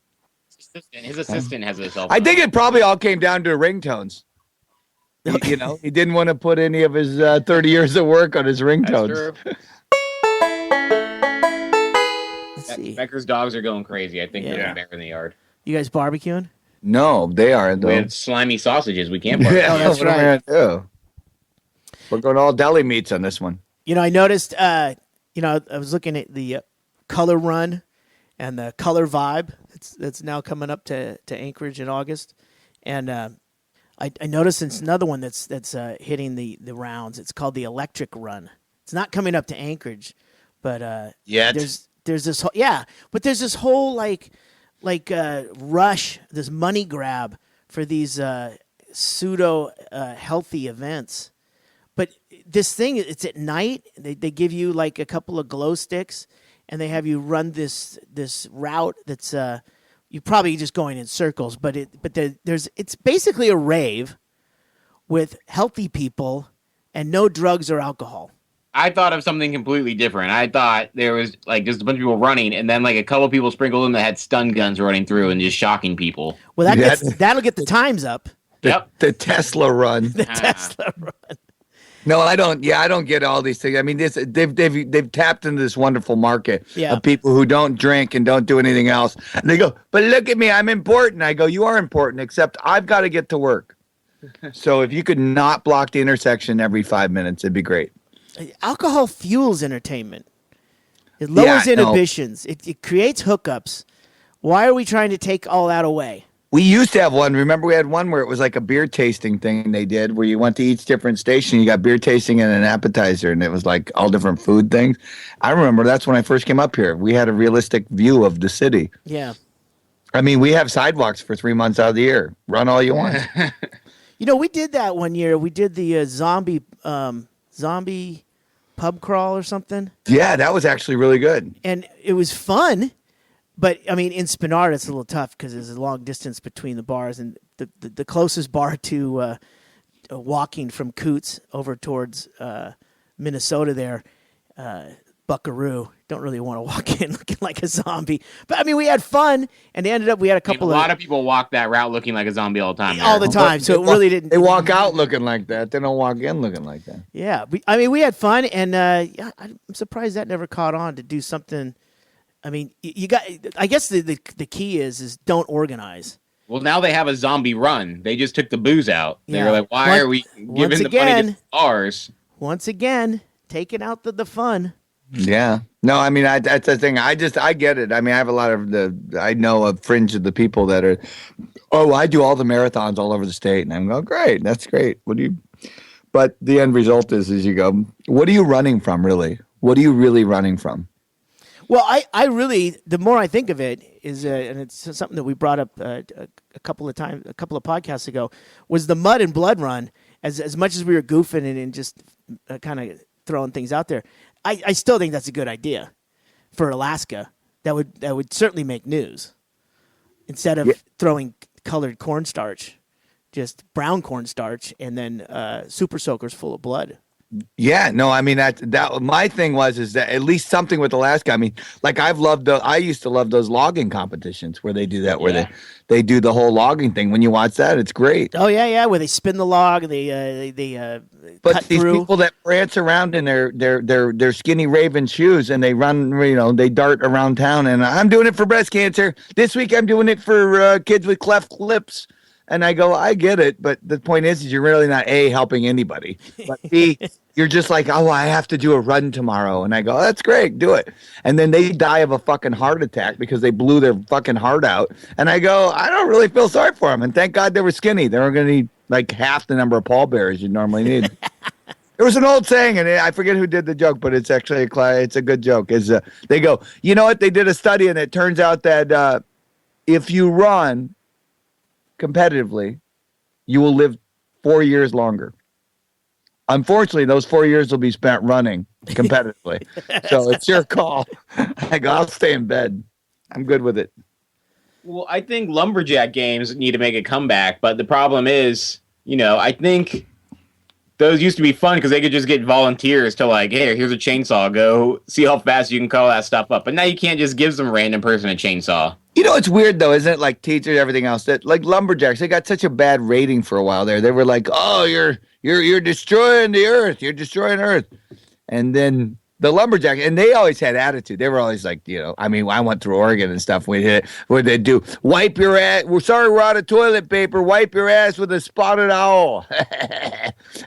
His assistant has a cell phone. I think it probably all came down to ringtones. He didn't want to put any of his 30 years of work on his ringtones. Let's see. Becker's dogs are going crazy. I think Yeah. there's a bear in the yard. You guys barbecuing? No, they aren't, though. We had slimy sausages. We can't barbecue. Oh, that's what am I right. gonna do? We're going all deli meats on this one. I noticed, I was looking at the color run and the color vibe that's now coming up to Anchorage in August. And I noticed it's another one that's hitting the rounds. It's called the Electric Run. It's not coming up to Anchorage, but Yet? there's this whole rush, this money grab for these pseudo healthy events. But this thing, it's at night. They give you like a couple of glow sticks, and they have you run this route that's you're probably just going in circles. But it's basically a rave with healthy people and no drugs or alcohol. I thought of something completely different. I thought there was like just a bunch of people running, and then like a couple people sprinkled in that had stun guns running through and just shocking people. Well, that'll get the times up. The Tesla run. The Tesla run. No, I don't. Yeah, I don't get all these things. I mean, they've tapped into this wonderful market of people who don't drink and don't do anything else. And they go, but look at me, I'm important. I go, you are important, except I've got to get to work. So if you could not block the intersection every 5 minutes, it'd be great. Alcohol fuels entertainment. It lowers inhibitions. It creates hookups. Why are we trying to take all that away? We used to have one. Remember, we had one where it was like a beer tasting thing they did, where you went to each different station, you got beer tasting and an appetizer, and it was like all different food things. I remember that's when I first came up here. We had a realistic view of the city. Yeah. I mean, we have sidewalks for 3 months out of the year. Run all you want. We did that one year. We did the zombie pub crawl or something. Yeah, that was actually really good. And it was fun. But, I mean, in Spenard, it's a little tough because there's a long distance between the bars. And the closest bar to walking from Coots over towards Minnesota there, buckaroo. Don't really want to walk in looking like a zombie. But I mean, we had fun, and we had a couple A lot of people walk that route looking like a zombie all the time. all the time. So it really didn't. They walk out looking like that. They don't walk in looking like that. Yeah, we had fun, and I'm surprised that never caught on to do something. I mean, you got. I guess the key is don't organize. Well, now they have a zombie run. They just took the booze out. They were like, why are we giving the money to ours? Once again, taking out the fun. Yeah. No, I mean, that's the thing. I get it. I mean, I have a lot of I know a fringe of the people that are, I do all the marathons all over the state. And I'm going, great. That's great. But the end result is you go, what are you running from, really? What are you really running from? Well, I really, the more I think of it is, and it's something that we brought up a couple of podcasts ago, was the Mud and Blood run. As much as we were goofing and just kind of throwing things out there, I still think that's a good idea for Alaska. That would certainly make news. Instead of throwing colored cornstarch, just brown cornstarch, and then super soakers full of blood. Yeah, no, I mean that my thing is that at least something with Alaska. I mean, like I used to love those logging competitions where they do that, where they do the whole logging thing. When you watch that, it's great. Oh yeah, where they spin the log and they but cut these through. People that prance around in their skinny Raven shoes and they run, they dart around town. And I'm doing it for breast cancer this week. I'm doing it for kids with cleft lips. And I go, I get it, but the point is you're really not helping anybody. But B, you're just like, I have to do a run tomorrow. And I go, that's great, do it. And then they die of a fucking heart attack because they blew their fucking heart out. And I go, I don't really feel sorry for them. And thank God they were skinny. They were going to need like half the number of pallbearers you normally need. There was an old saying, and I forget who did the joke, but it's actually it's a good joke. They go, you know what? They did a study, and it turns out that if you run competitively, you will live 4 years longer. Unfortunately, those 4 years will be spent running competitively. So it's your call. I go, I'll stay in bed. I'm good with it. Well, I think lumberjack games need to make a comeback, but the problem is, I think those used to be fun because they could just get volunteers to like, hey, here's a chainsaw, go see how fast you can call that stuff up. But now you can't just give some random person a chainsaw. It's weird though, isn't it? Like teachers, everything else. That like lumberjacks, they got such a bad rating for a while there. They were like, "Oh, you're destroying the earth. You're destroying Earth," and then the lumberjack, and they always had attitude. They were always like, I mean, I went through Oregon and stuff. Where they do wipe your ass. We're sorry, we're out of toilet paper. Wipe your ass with a spotted owl.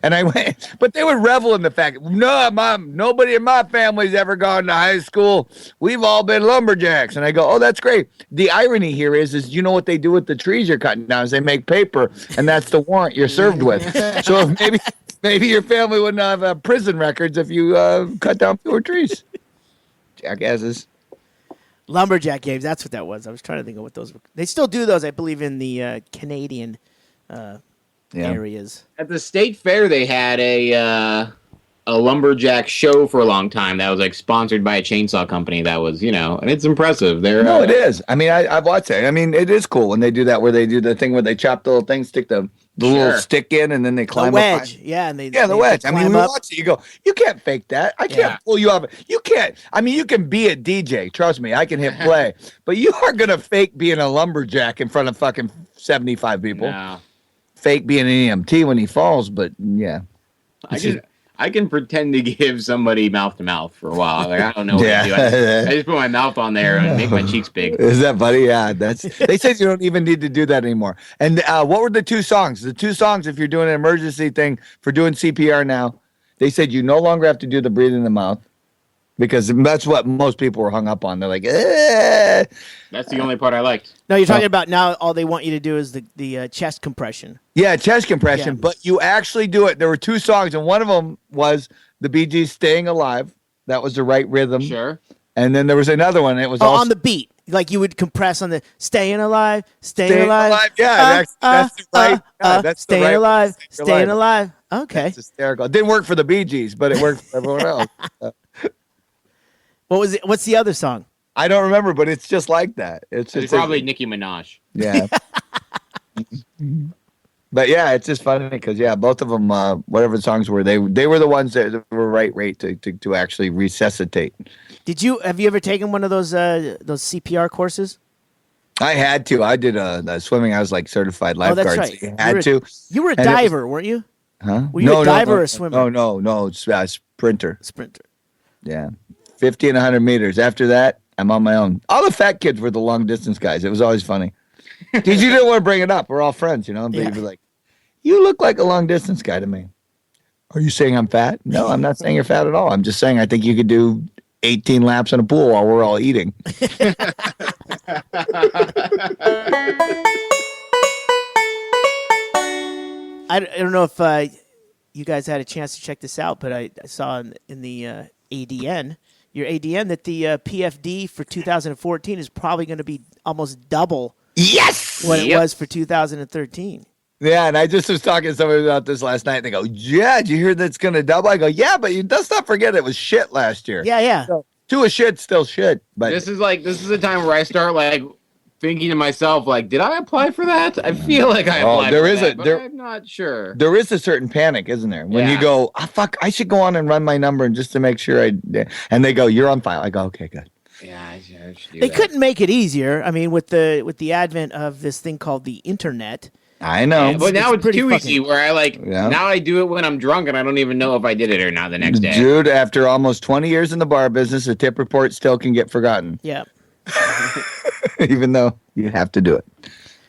And I went, but they would revel in the fact, no, Mom, nobody in my family's ever gone to high school. We've all been lumberjacks. And I go, oh, that's great. The irony here is you know what they do with the trees you're cutting down is they make paper, and that's the warrant you're served with. So maybe your family wouldn't have prison records if you cut down fewer trees. Jackasses. Lumberjack games, that's what that was. I was trying to think of what those were. They still do those, I believe, in the Canadian areas. At the state fair, they had a lumberjack show for a long time that was like sponsored by a chainsaw company. That was, and it's impressive. It is. I mean, I've watched it. I mean, it is cool when they do that, where they do the thing where they chop the little thing, stick the little stick in, and then they climb the wedge. up. The wedge. I mean, when you watch it, you go, you can't fake that. I can't pull you off. You can't. I mean, you can be a DJ. Trust me, I can hit play. But you are going to fake being a lumberjack in front of fucking 75 people. No. Fake being an EMT when he falls, but yeah. I can pretend to give somebody mouth to mouth for a while. Like, I don't know what to do. I just put my mouth on there and make my cheeks big. Is that funny? Yeah, they said you don't even need to do that anymore. And what were the two songs? The two songs, if you're doing an emergency thing for doing CPR now, they said you no longer have to do the breathing in the mouth, because that's what most people were hung up on. They're like, eh. That's the only part I liked. No, you're talking about now all they want you to do is the chest compression. Yeah, chest compression, but you actually do it. There were two songs, and one of them was the Bee Gees' Staying Alive. That was the right rhythm. Sure. And then there was another one. It was also on the beat. Like you would compress on the Staying Alive, Staying Alive. Yeah, that's right. That's Staying Alive, Staying Alive. Okay. That's hysterical. It didn't work for the Bee Gees, but it worked for everyone else. What was it? What's the other song? I don't remember, but it's just like that. It's probably Nicki Minaj. Yeah. But yeah, it's just funny because both of them, whatever songs were, they were the ones that were right rate to actually resuscitate. Have you ever taken one of those CPR courses? I had to. I did swimming. I was like certified Oh, that's lifeguard. right. So you had to. You were a And it was- diver, weren't you? Huh? Were you a diver or a swimmer? No. It's sprinter. Sprinter. Yeah, 50 and 100 meters. After that, I'm on my own. All the fat kids were the long distance guys. It was always funny. Because you didn't want to bring it up. We're all friends, you know. But you'd be like, "You look like a long distance guy to me." Are you saying I'm fat? No, I'm not saying you're fat at all. I'm just saying I think you could do 18 laps in a pool while we're all eating. I don't know if you guys had a chance to check this out, but I saw in the ADN, your ADN, that the PFD for 2014 is probably going to be almost double Yes! what it was for 2013. Yeah, and I just was talking to somebody about this last night, and they go, "Yeah, did you hear that's going to double?" I go, "Yeah, but let's not forget it was shit last year." Yeah. So, to a shit, still shit. But This is the time where I start like thinking to myself, like, did I apply for that? I feel like I applied there for is that, a- but there- I'm not sure. there is a certain panic, isn't there? When you Yeah. go, fuck, I should go on and run my number and just to make sure and they go, "You're on file." I go, "Okay, good." Yeah, I should do They that. couldn't make it easier. I mean, with the advent of this thing called the internet. I know. But now it's pretty too fucking- easy where Yeah. now I do it when I'm drunk and I don't even know if I did it or not the next day. Dude, after almost 20 years in the bar business, a tip report still can get forgotten, Yeah. even though you have to do it.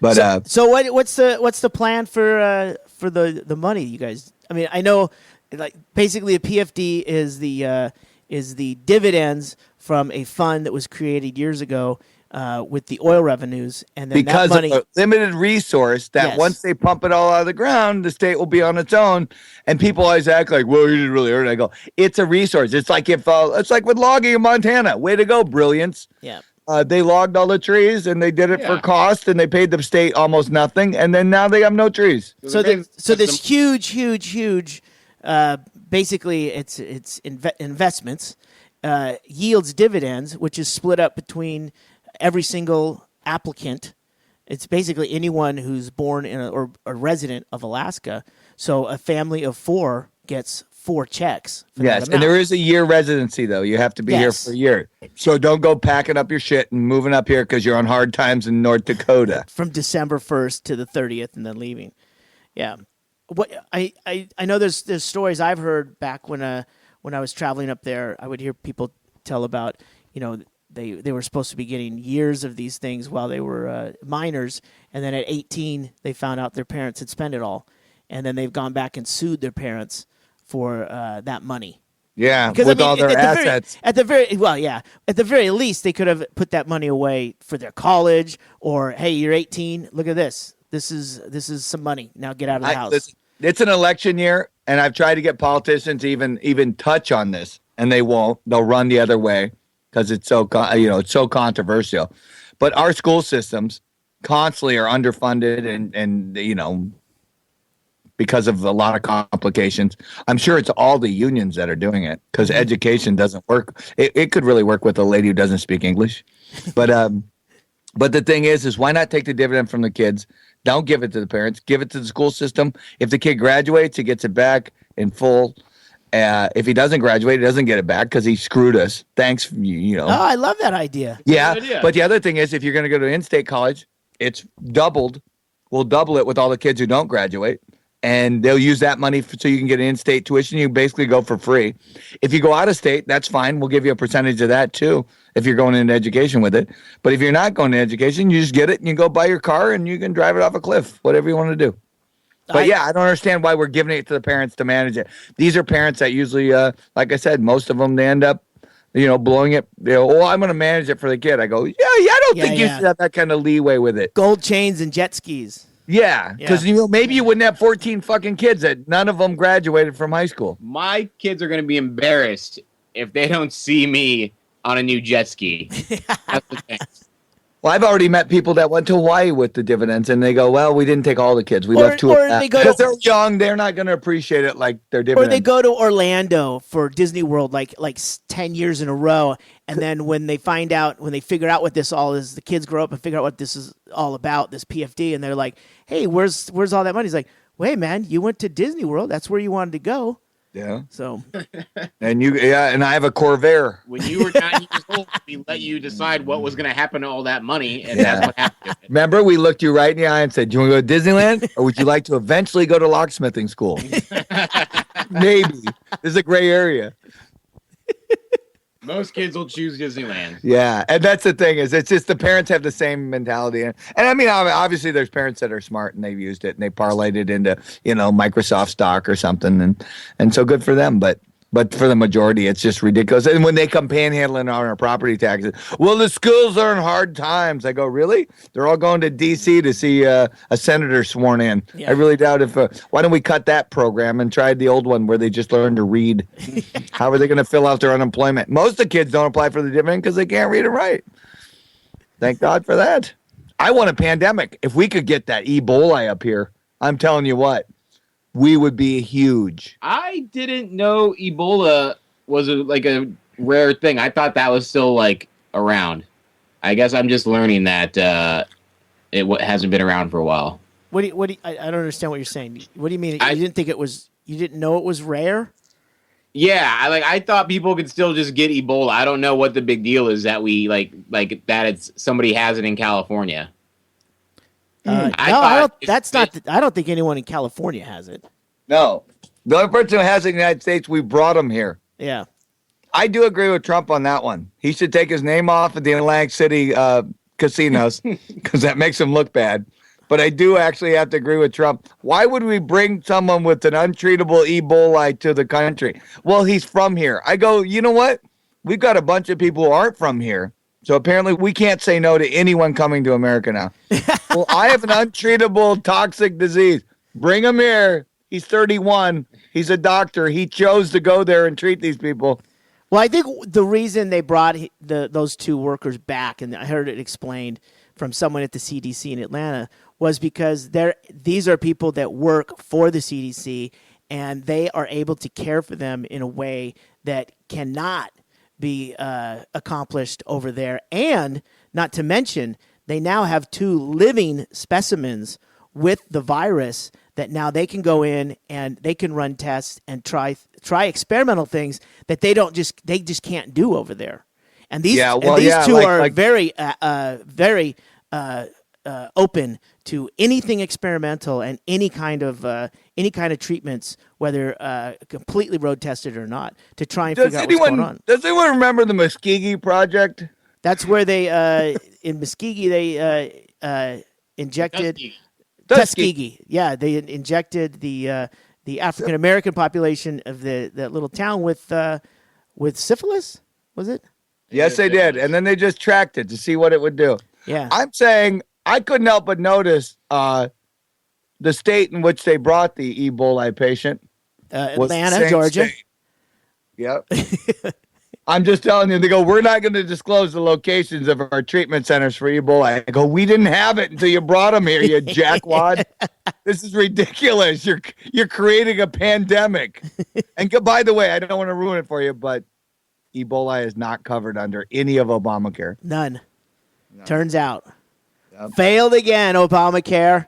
But So what's the plan for the money, you guys? I mean, I know, like, basically a PFD is the dividends from a fund that was created years ago with the oil revenues, and then because that money. of a limited resource that Yes. once they pump it all out of the ground, the state will be on its own. And people always act like, "Well, you didn't really earn it." I go, "It's a resource. It's like it's like with logging in Montana. Way to go, brilliance." Yeah. They logged all the trees and they did it for Yeah. cost, and they paid the state almost nothing, and then now they have no trees. So this huge, basically it's investments, yields dividends, which is split up between every single applicant. It's basically anyone who's born in or a resident of Alaska. So a family of 4 gets 4 checks. For that Yes, and amount. there is a year residency though. You have to be here Yes. for a year. So don't go packing up your shit and moving up here because you're on hard times in North Dakota. From December 1st to the 30th and then leaving. Yeah. What I know there's stories I've heard back when I was traveling up there. I would hear people tell about, they were supposed to be getting years of these things while they were minors, and then at 18 they found out their parents had spent it all, and then they've gone back and sued their parents for that money. Yeah, Because with all their at assets. the very least, they could have put that money away for their college, or hey, you're 18. Look at this. This is some money. Now get out of the house. Listen, it's an election year, and I've tried to get politicians to even touch on this, and they won't. They'll run the other way because it's so it's so controversial. But our school systems constantly are underfunded, and because of a lot of complications. I'm sure it's all the unions that are doing it because education doesn't work. It could really work with a lady who doesn't speak English, but the thing is why not take the dividend from the kids? Don't give it to the parents. Give it to the school system. If the kid graduates, he gets it back in full. If he doesn't graduate, he doesn't get it back because he screwed us. Thanks, Oh, I love that idea. Yeah, Good idea. but the other thing is if you're going to go to in-state college, it's doubled. We'll double it with all the kids who don't graduate. And they'll use that money so you can get in-state tuition. You basically go for free. If you go out of state, that's fine. We'll give you a percentage of that too if you're going into education with it. But if you're not going into education, you just get it and you go buy your car and you can drive it off a cliff, whatever you want to do. But I don't understand why we're giving it to the parents to manage it. These are parents that usually, like I said, most of them, they end up, blowing it. I'm going to manage it for the kid. I go, I don't think you should have that kind of leeway with it. Gold chains and jet skis. Yeah, because maybe you wouldn't have 14 fucking kids that none of them graduated from high school. My kids are going to be embarrassed if they don't see me on a new jet ski. That's the thing. Well, I've already met people that went to Hawaii with the dividends, and they go, "Well, we didn't take all the kids. We left two of them because they're young. They're not going to appreciate it like their dividends." Or they go to Orlando for Disney World like 10 years in a row, and then when they figure out what this all is, the kids grow up and figure out what this is all about, this PFD, and they're like, "Hey, where's all that money?" He's like, "Wait, man, you went to Disney World. That's where you wanted to go." Yeah. So, and I have a Corvair. When you were 9 years old, we let you decide what was going to happen to all that money, and that's what happened. Remember, we looked you right in the eye and said, "Do you want to go to Disneyland, or would you like to eventually go to locksmithing school?" Maybe. This is a gray area. Most kids will choose Disneyland. Yeah, and that's the thing is, it's just the parents have the same mentality, and I mean, obviously, there's parents that are smart and they've used it and they parlayed it into Microsoft stock or something, and so good for them. But for the majority, it's just ridiculous. And when they come panhandling on our property taxes, well, the schools are in hard times. I go, really? They're all going to D.C. to see a senator sworn in. Yeah. I really doubt if. Why don't we cut that program and try the old one where they just learn to read? How are they going to fill out their unemployment? Most of the kids don't apply for the dividend because they can't read and write. Thank God for that. I want a pandemic. If we could get that Ebola up here, I'm telling you what. We would be huge. I didn't know Ebola was a rare thing. I thought that was still around. I guess I'm just learning that it hasn't been around for a while. I don't understand what you're saying. What do you mean? You didn't think it was? You didn't know it was rare? Yeah, I thought people could still just get Ebola. I don't know what the big deal is that we that it's somebody has it in California. I don't think anyone in California has it. No. The only person who has it in the United States, we brought him here. Yeah. I do agree with Trump on that one. He should take his name off of the Atlantic City casinos because that makes him look bad. But I do actually have to agree with Trump. Why would we bring someone with an untreatable Ebola to the country? Well, he's from here. I go, you know what? We've got a bunch of people who aren't from here. So apparently we can't say no to anyone coming to America now. Well, I have an untreatable toxic disease. Bring him here. He's 31. He's a doctor. He chose to go there and treat these people. Well, I think the reason they brought those two workers back, and I heard it explained from someone at the CDC in Atlanta, was because these are people that work for the CDC, and they are able to care for them in a way that cannot be accomplished over there. And not to mention, they now have 2 living specimens with the virus that now they can go in and they can run tests and try experimental things that they just can't do over there. And these two are very open to anything experimental and any kind of treatments, whether completely road tested or not, to try and figure out what's going on. Does anyone remember the Muskegee Project? That's where they in Muskegee they injected Tuskegee. Yeah, they injected the African American population of that little town with syphilis. Was it? Yes, they did, and then they just tracked it to see what it would do. Yeah, I'm saying I couldn't help but notice the state in which they brought the Ebola patient. Atlanta, Georgia. State. Yep. I'm just telling you, they go, we're not going to disclose the locations of our treatment centers for Ebola. I go, we didn't have it until you brought them here, you jackwad. This is ridiculous. You're creating a pandemic. And by the way, I don't want to ruin it for you, but Ebola is not covered under any of Obamacare. None. Turns out. Yep. Failed again, Obamacare.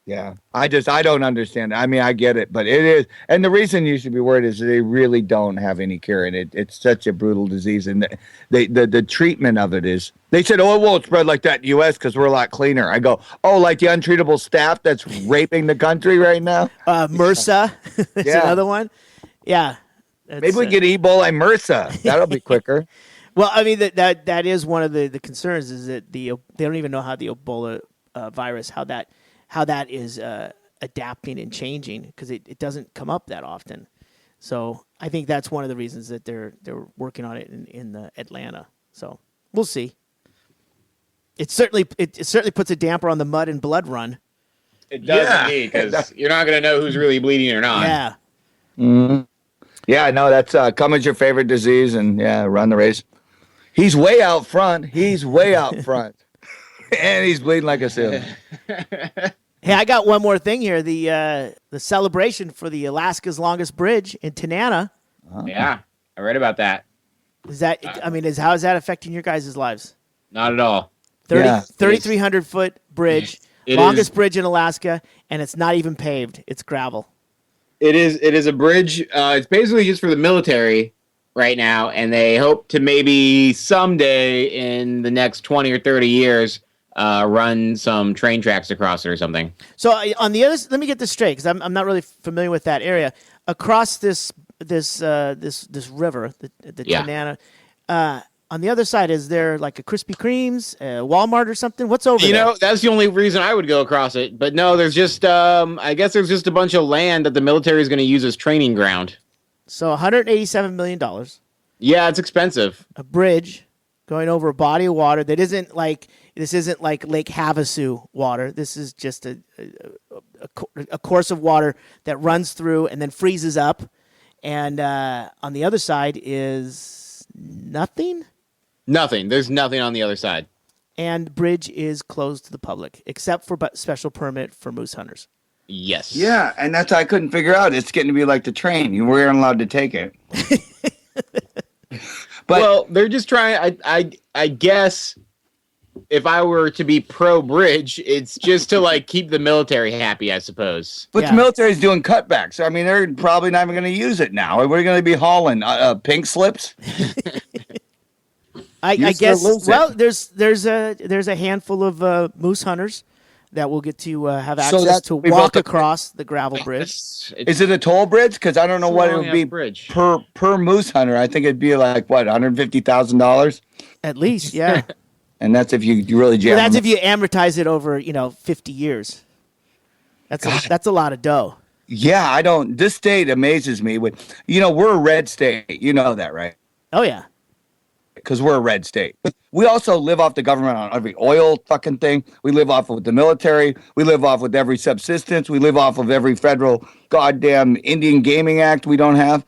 Yeah, I don't understand. I mean, I get it, but it is, and the reason you should be worried is they really don't have any cure, and it's such a brutal disease, and the treatment of it is. They said, oh, it won't spread like that in the U.S. because we're a lot cleaner. I go, oh, like the untreatable staph that's raping the country right now. MRSA, is another one. Yeah, maybe we get Ebola and MRSA. That'll be quicker. Well, I mean that is one of the concerns is that they don't even know how the Ebola virus how that is adapting and changing because it doesn't come up that often. So I think that's one of the reasons that they're working on it in Atlanta. So we'll see. It certainly puts a damper on the mud and blood run. It does indeed because you're not going to know who's really bleeding or not. Yeah. Mm-hmm. Yeah, no, that's Cummins' your favorite disease, and run the race. He's way out front. And he's bleeding like a sailor. Hey, I got one more thing here. The celebration for the Alaska's longest bridge in Tanana. Yeah, I read about that. Is that? How is that affecting your guys' lives? Not at all. 3,300 foot bridge, longest bridge in Alaska, and it's not even paved. It's gravel. It is a bridge. It's basically just for the military right now, and they hope to maybe someday in the next 20 or 30 years run some train tracks across it or something. So on the other, let me get this straight because I'm not really familiar with that area. Across this river, the Tanana, on the other side, is there like a Krispy Kreme's, Walmart or something? What's over there? That's the only reason I would go across it. But no, there's just I guess there's just a bunch of land that the military is going to use as training ground. So $187 million. Yeah, it's expensive. A bridge going over a body of water that isn't like Lake Havasu water. This is just a course of water that runs through and then freezes up. And on the other side is nothing. Nothing. There's nothing on the other side. And bridge is closed to the public except for special permit for moose hunters. Yes. Yeah, and that's what I couldn't figure out. It's getting to be like the train. You weren't allowed to take it. Well, they're just trying. I guess if I were to be pro bridge, it's just to like keep the military happy, I suppose. But the military's doing cutbacks. I mean, they're probably not even going to use it now. We're going to be hauling pink slips. I guess. Well, there's a handful of moose hunters that will get to have access to walk across the gravel bridge. Is it a toll bridge? Because I don't know what it would be per moose hunter. I think it'd be like what, $150,000 at least, yeah. And that's if you really jam. Well, that's if you amortize it over 50 years. That's a lot of dough. Yeah, I don't. This state amazes me. With we're a red state. You know that, right? Oh yeah. Because we're a red state. We also live off the government on every oil fucking thing. We live off of the military. We live off with every subsistence. We live off of every federal goddamn Indian Gaming Act we don't have.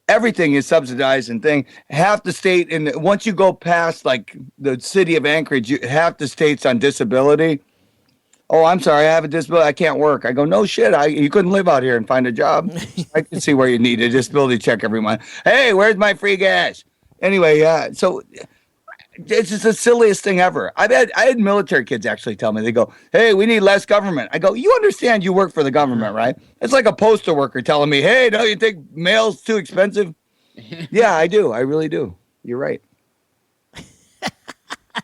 Everything is subsidized and thing. Half the state, and once you go past like the city of Anchorage, half the state's on disability. Oh, I'm sorry, I have a disability. I can't work. I go, no shit. You couldn't live out here and find a job. I can see where you need a disability check every month. Hey, where's my free gas? Anyway, so it's just the silliest thing ever. I had military kids actually tell me, they go, hey, we need less government. I go, you understand you work for the government, right? It's like a postal worker telling me, hey, don't you think mail's too expensive? Yeah, I do. I really do. You're right.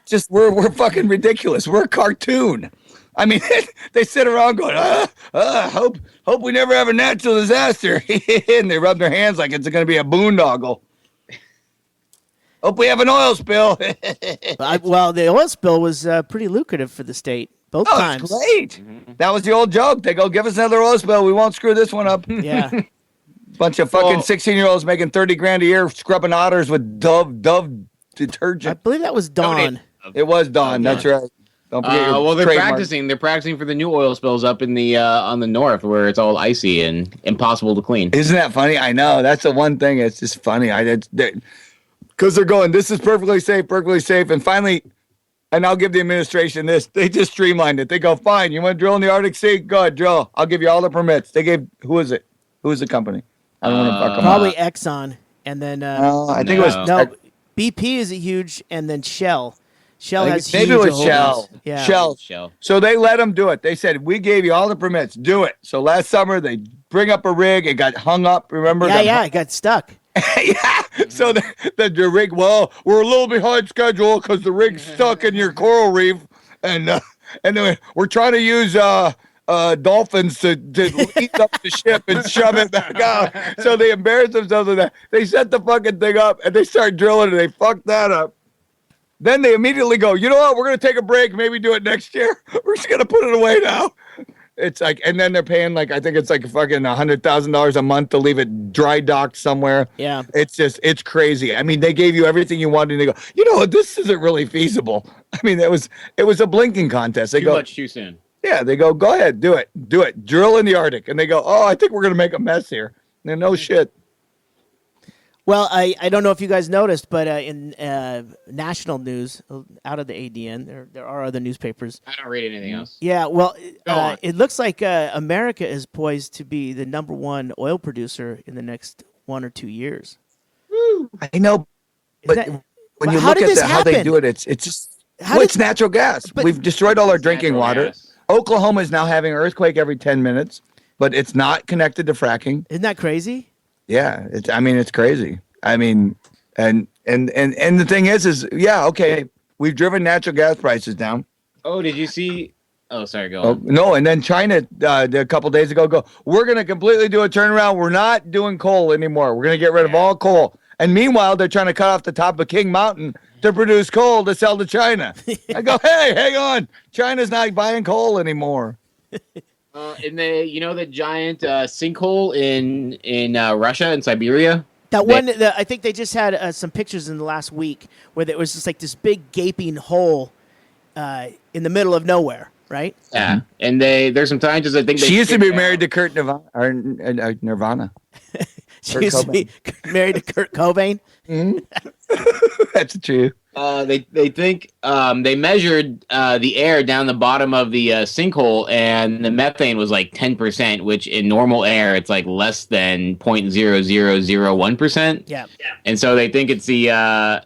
Just we're fucking ridiculous. We're a cartoon. I mean, they sit around going, hope we never have a natural disaster. And they rub their hands like it's going to be a boondoggle. Hope we have an oil spill. Well, the oil spill was pretty lucrative for the state both times. Great. Mm-hmm. That was the old joke. They go, give us another oil spill. We won't screw this one up. Yeah. Bunch of fucking 16-year-olds making $30,000 a year scrubbing otters with Dove detergent. I believe that was Dawn. It was Dawn. That's right. Don't forget your they're trademark. practicing. They're practicing for the new oil spills up in the on the north where it's all icy and impossible to clean. Isn't that funny? I know. That's the one thing. It's just funny. Because they're going, this is perfectly safe. And finally, and I'll give the administration this, they just streamlined it. They go, fine, you want to drill in the Arctic Sea? Go ahead, drill. I'll give you all the permits. They gave, who is it? Who is the company? I don't want to fuck them probably up. Exxon. And then, I think it was. No, BP is a huge, and then Shell. Shell has huge. Maybe it was Shell. Yeah. Shell. So they let them do it. They said, we gave you all the permits. Do it. So last summer, they bring up a rig. It got hung up. Remember? Yeah, it got stuck. Yeah. So the rig, well, we're a little behind schedule because the rig's stuck in your coral reef, and then we're trying to use dolphins to eat up the ship and shove it back out. So they embarrassed themselves with that. They set the fucking thing up and they start drilling and they fucked that up. Then they immediately go, you know what? We're gonna take a break. Maybe do it next year. We're just gonna put it away now. It's like, and then they're paying like, I think it's like fucking $100,000 a month to leave it dry docked somewhere. Yeah. It's crazy. I mean, they gave you everything you wanted and they go, you know what? This isn't really feasible. I mean, it was a blinking contest. They Too go, much too soon. Yeah. They go ahead, do it. Drill in the Arctic. And they go, oh, I think we're going to make a mess here. And no shit. Well, I don't know if you guys noticed, but in national news out of the ADN, there are other newspapers. I don't read anything else. Yeah, well, Go on. it looks like America is poised to be the number one oil producer in the next 1 or 2 years. I know, but when you how look did at this how they happen? do it, it's just it's natural gas. But- We've destroyed all our drinking Natural water. gas. Oklahoma is now having an earthquake every 10 minutes, but it's not connected to fracking. Isn't that crazy? Yeah, it's crazy. I mean, and the thing is yeah, okay, we've driven natural gas prices down. Oh, did you see? Oh, sorry, go Oh, on. no, and then China a couple days ago we're going to completely do a turnaround. We're not doing coal anymore. We're going to get rid of all coal. And meanwhile, they're trying to cut off the top of King Mountain to produce coal to sell to China. I go, hey, hang on. China's not buying coal anymore. In the giant sinkhole in Russia and Siberia. I think they just had some pictures in the last week where there was just like this big gaping hole in the middle of nowhere, right? Yeah, and there's some scientists that think She used to be married to Kurt Nirvana. She used to be married to Kurt Cobain. That's true. They think they measured the air down the bottom of the sinkhole, and the methane was like 10%, which in normal air it's like less than 0.0001%. Yeah. And so they think it's the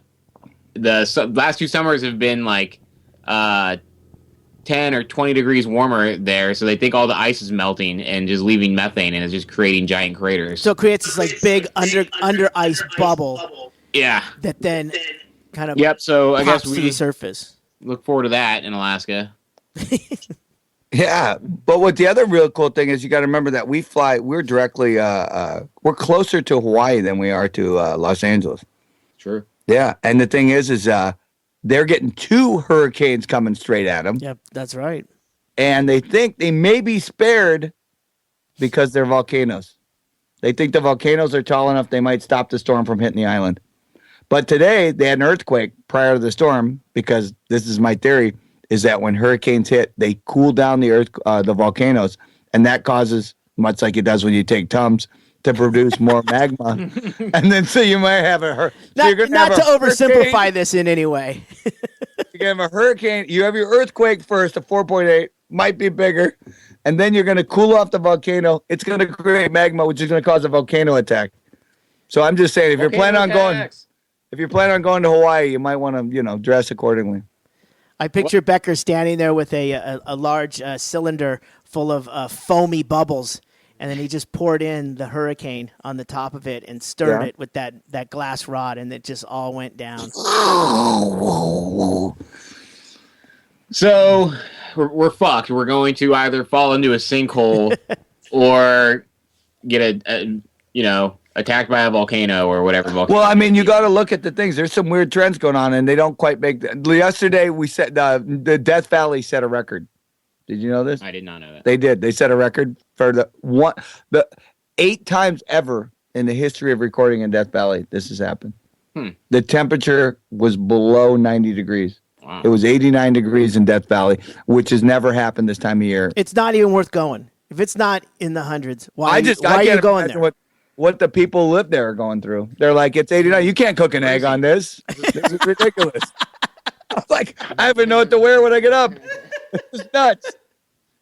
last 2 summers have been like 10 or 20 degrees warmer there, so they think all the ice is melting and just leaving methane, and it's just creating giant craters. So it creates this like big under ice bubble Yeah. that then kind of Yep. So I guess pops to we the surface. look forward to that in Alaska. Yeah, but what the other real cool thing is, you got to remember that we're directly we're closer to Hawaii than we are to Los Angeles. Sure. Yeah, and the thing is they're getting 2 hurricanes coming straight at them. Yep, that's right. And they think they may be spared because they're volcanoes. They think the volcanoes are tall enough they might stop the storm from hitting the island. But today they had an earthquake prior to the storm, because this is my theory, is that when hurricanes hit, they cool down the volcanoes, and that causes, much like it does when you take Tums, to produce more magma. And then so you might have a Not to oversimplify this in any way. You have a hurricane, you have your earthquake first, a 4.8, might be bigger, and then you're going to cool off the volcano. It's going to create magma, which is going to cause a volcano attack. So I'm just saying, if you're planning on going to Hawaii, you might want to, dress accordingly. I picture Becker standing there with a large cylinder full of foamy bubbles, and then he just poured in the hurricane on the top of it and stirred it with that glass rod, and it just all went down. So we're fucked. We're going to either fall into a sinkhole or get attacked by a volcano or whatever. Well, I mean, you got to look at the things. There's some weird trends going on, and they don't quite make. Yesterday, we set the Death Valley set a record. Did you know this? I did not know that. They did. They set a record for the 8 times ever in the history of recording in Death Valley. This has happened. The temperature was below 90 degrees. Wow. It was 89 degrees in Death Valley, which has never happened this time of year. It's not even worth going. If it's not in the hundreds, why I are you going imagine there? What the people who live there are going through. They're like, it's 89. You can't cook an egg on this. This is ridiculous. I'm like, I haven't know what to wear when I get up. It's nuts.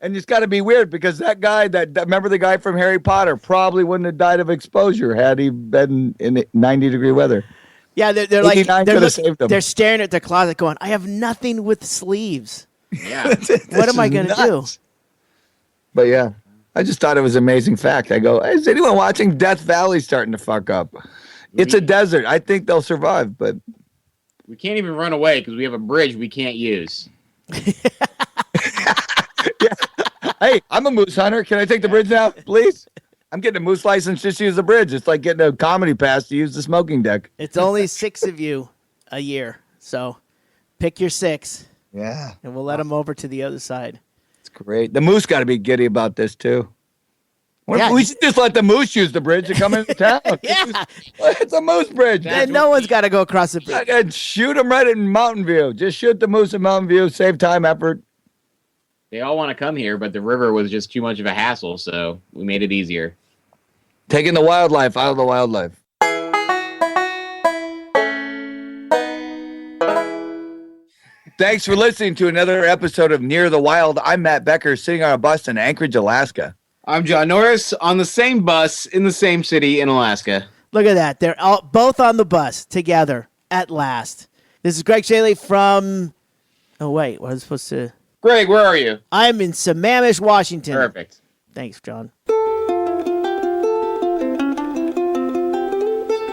And it's got to be weird, because that guy, remember the guy from Harry Potter, probably wouldn't have died of exposure had he been in 90-degree weather. Yeah, they're like saved them. they're staring at their closet, going, "I have nothing with sleeves. Yeah. What am I going to do?" But yeah, I just thought it was an amazing fact. I go, is anyone watching? Death Valley starting to fuck up? It's a desert. I think they'll survive, but We can't even run away because we have a bridge we can't use. Hey, I'm a moose hunter. Can I take the bridge now, please? I'm getting a moose license just to use the bridge. It's like getting a comedy pass to use the smoking deck. It's only 6 of you a year, so pick your 6. Yeah, and we'll let them over to the other side. it's great. The moose got to be giddy about this too. Yeah. We should just let the moose use the bridge to come into town. Yeah. It's a moose bridge. And no one's got to go across the bridge. And shoot them right in Mountain View. Just shoot the moose in Mountain View. Save time, effort. They all want to come here, but the river was just too much of a hassle, so we made it easier. Taking the wildlife out of the wildlife. Thanks for listening to another episode of Near the Wild. I'm Matt Becker, sitting on a bus in Anchorage, Alaska. I'm John Norris on the same bus in the same city in Alaska. Look at that. They're both on the bus together at last. This is Greg Chaille from... Oh, wait. What was I supposed to... Greg, where are you? I'm in Sammamish, Washington. Perfect. Thanks, John.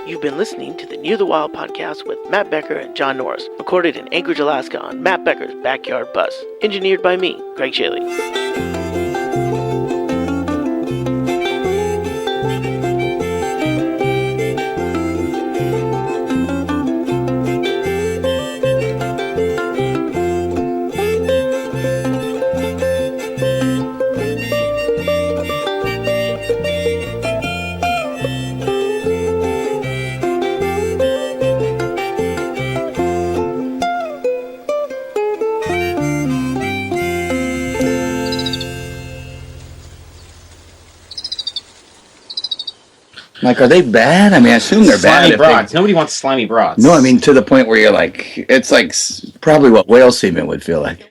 You've been listening to the Near the Wild podcast with Matt Becker and John Norris, recorded in Anchorage, Alaska on Matt Becker's backyard bus. Engineered by me, Greg Chaille. Like, are they bad? I mean, I assume they're Slimy bad. broads. Nobody wants slimy broads. No, I mean, to the point where you're like, it's like probably what whale semen would feel like.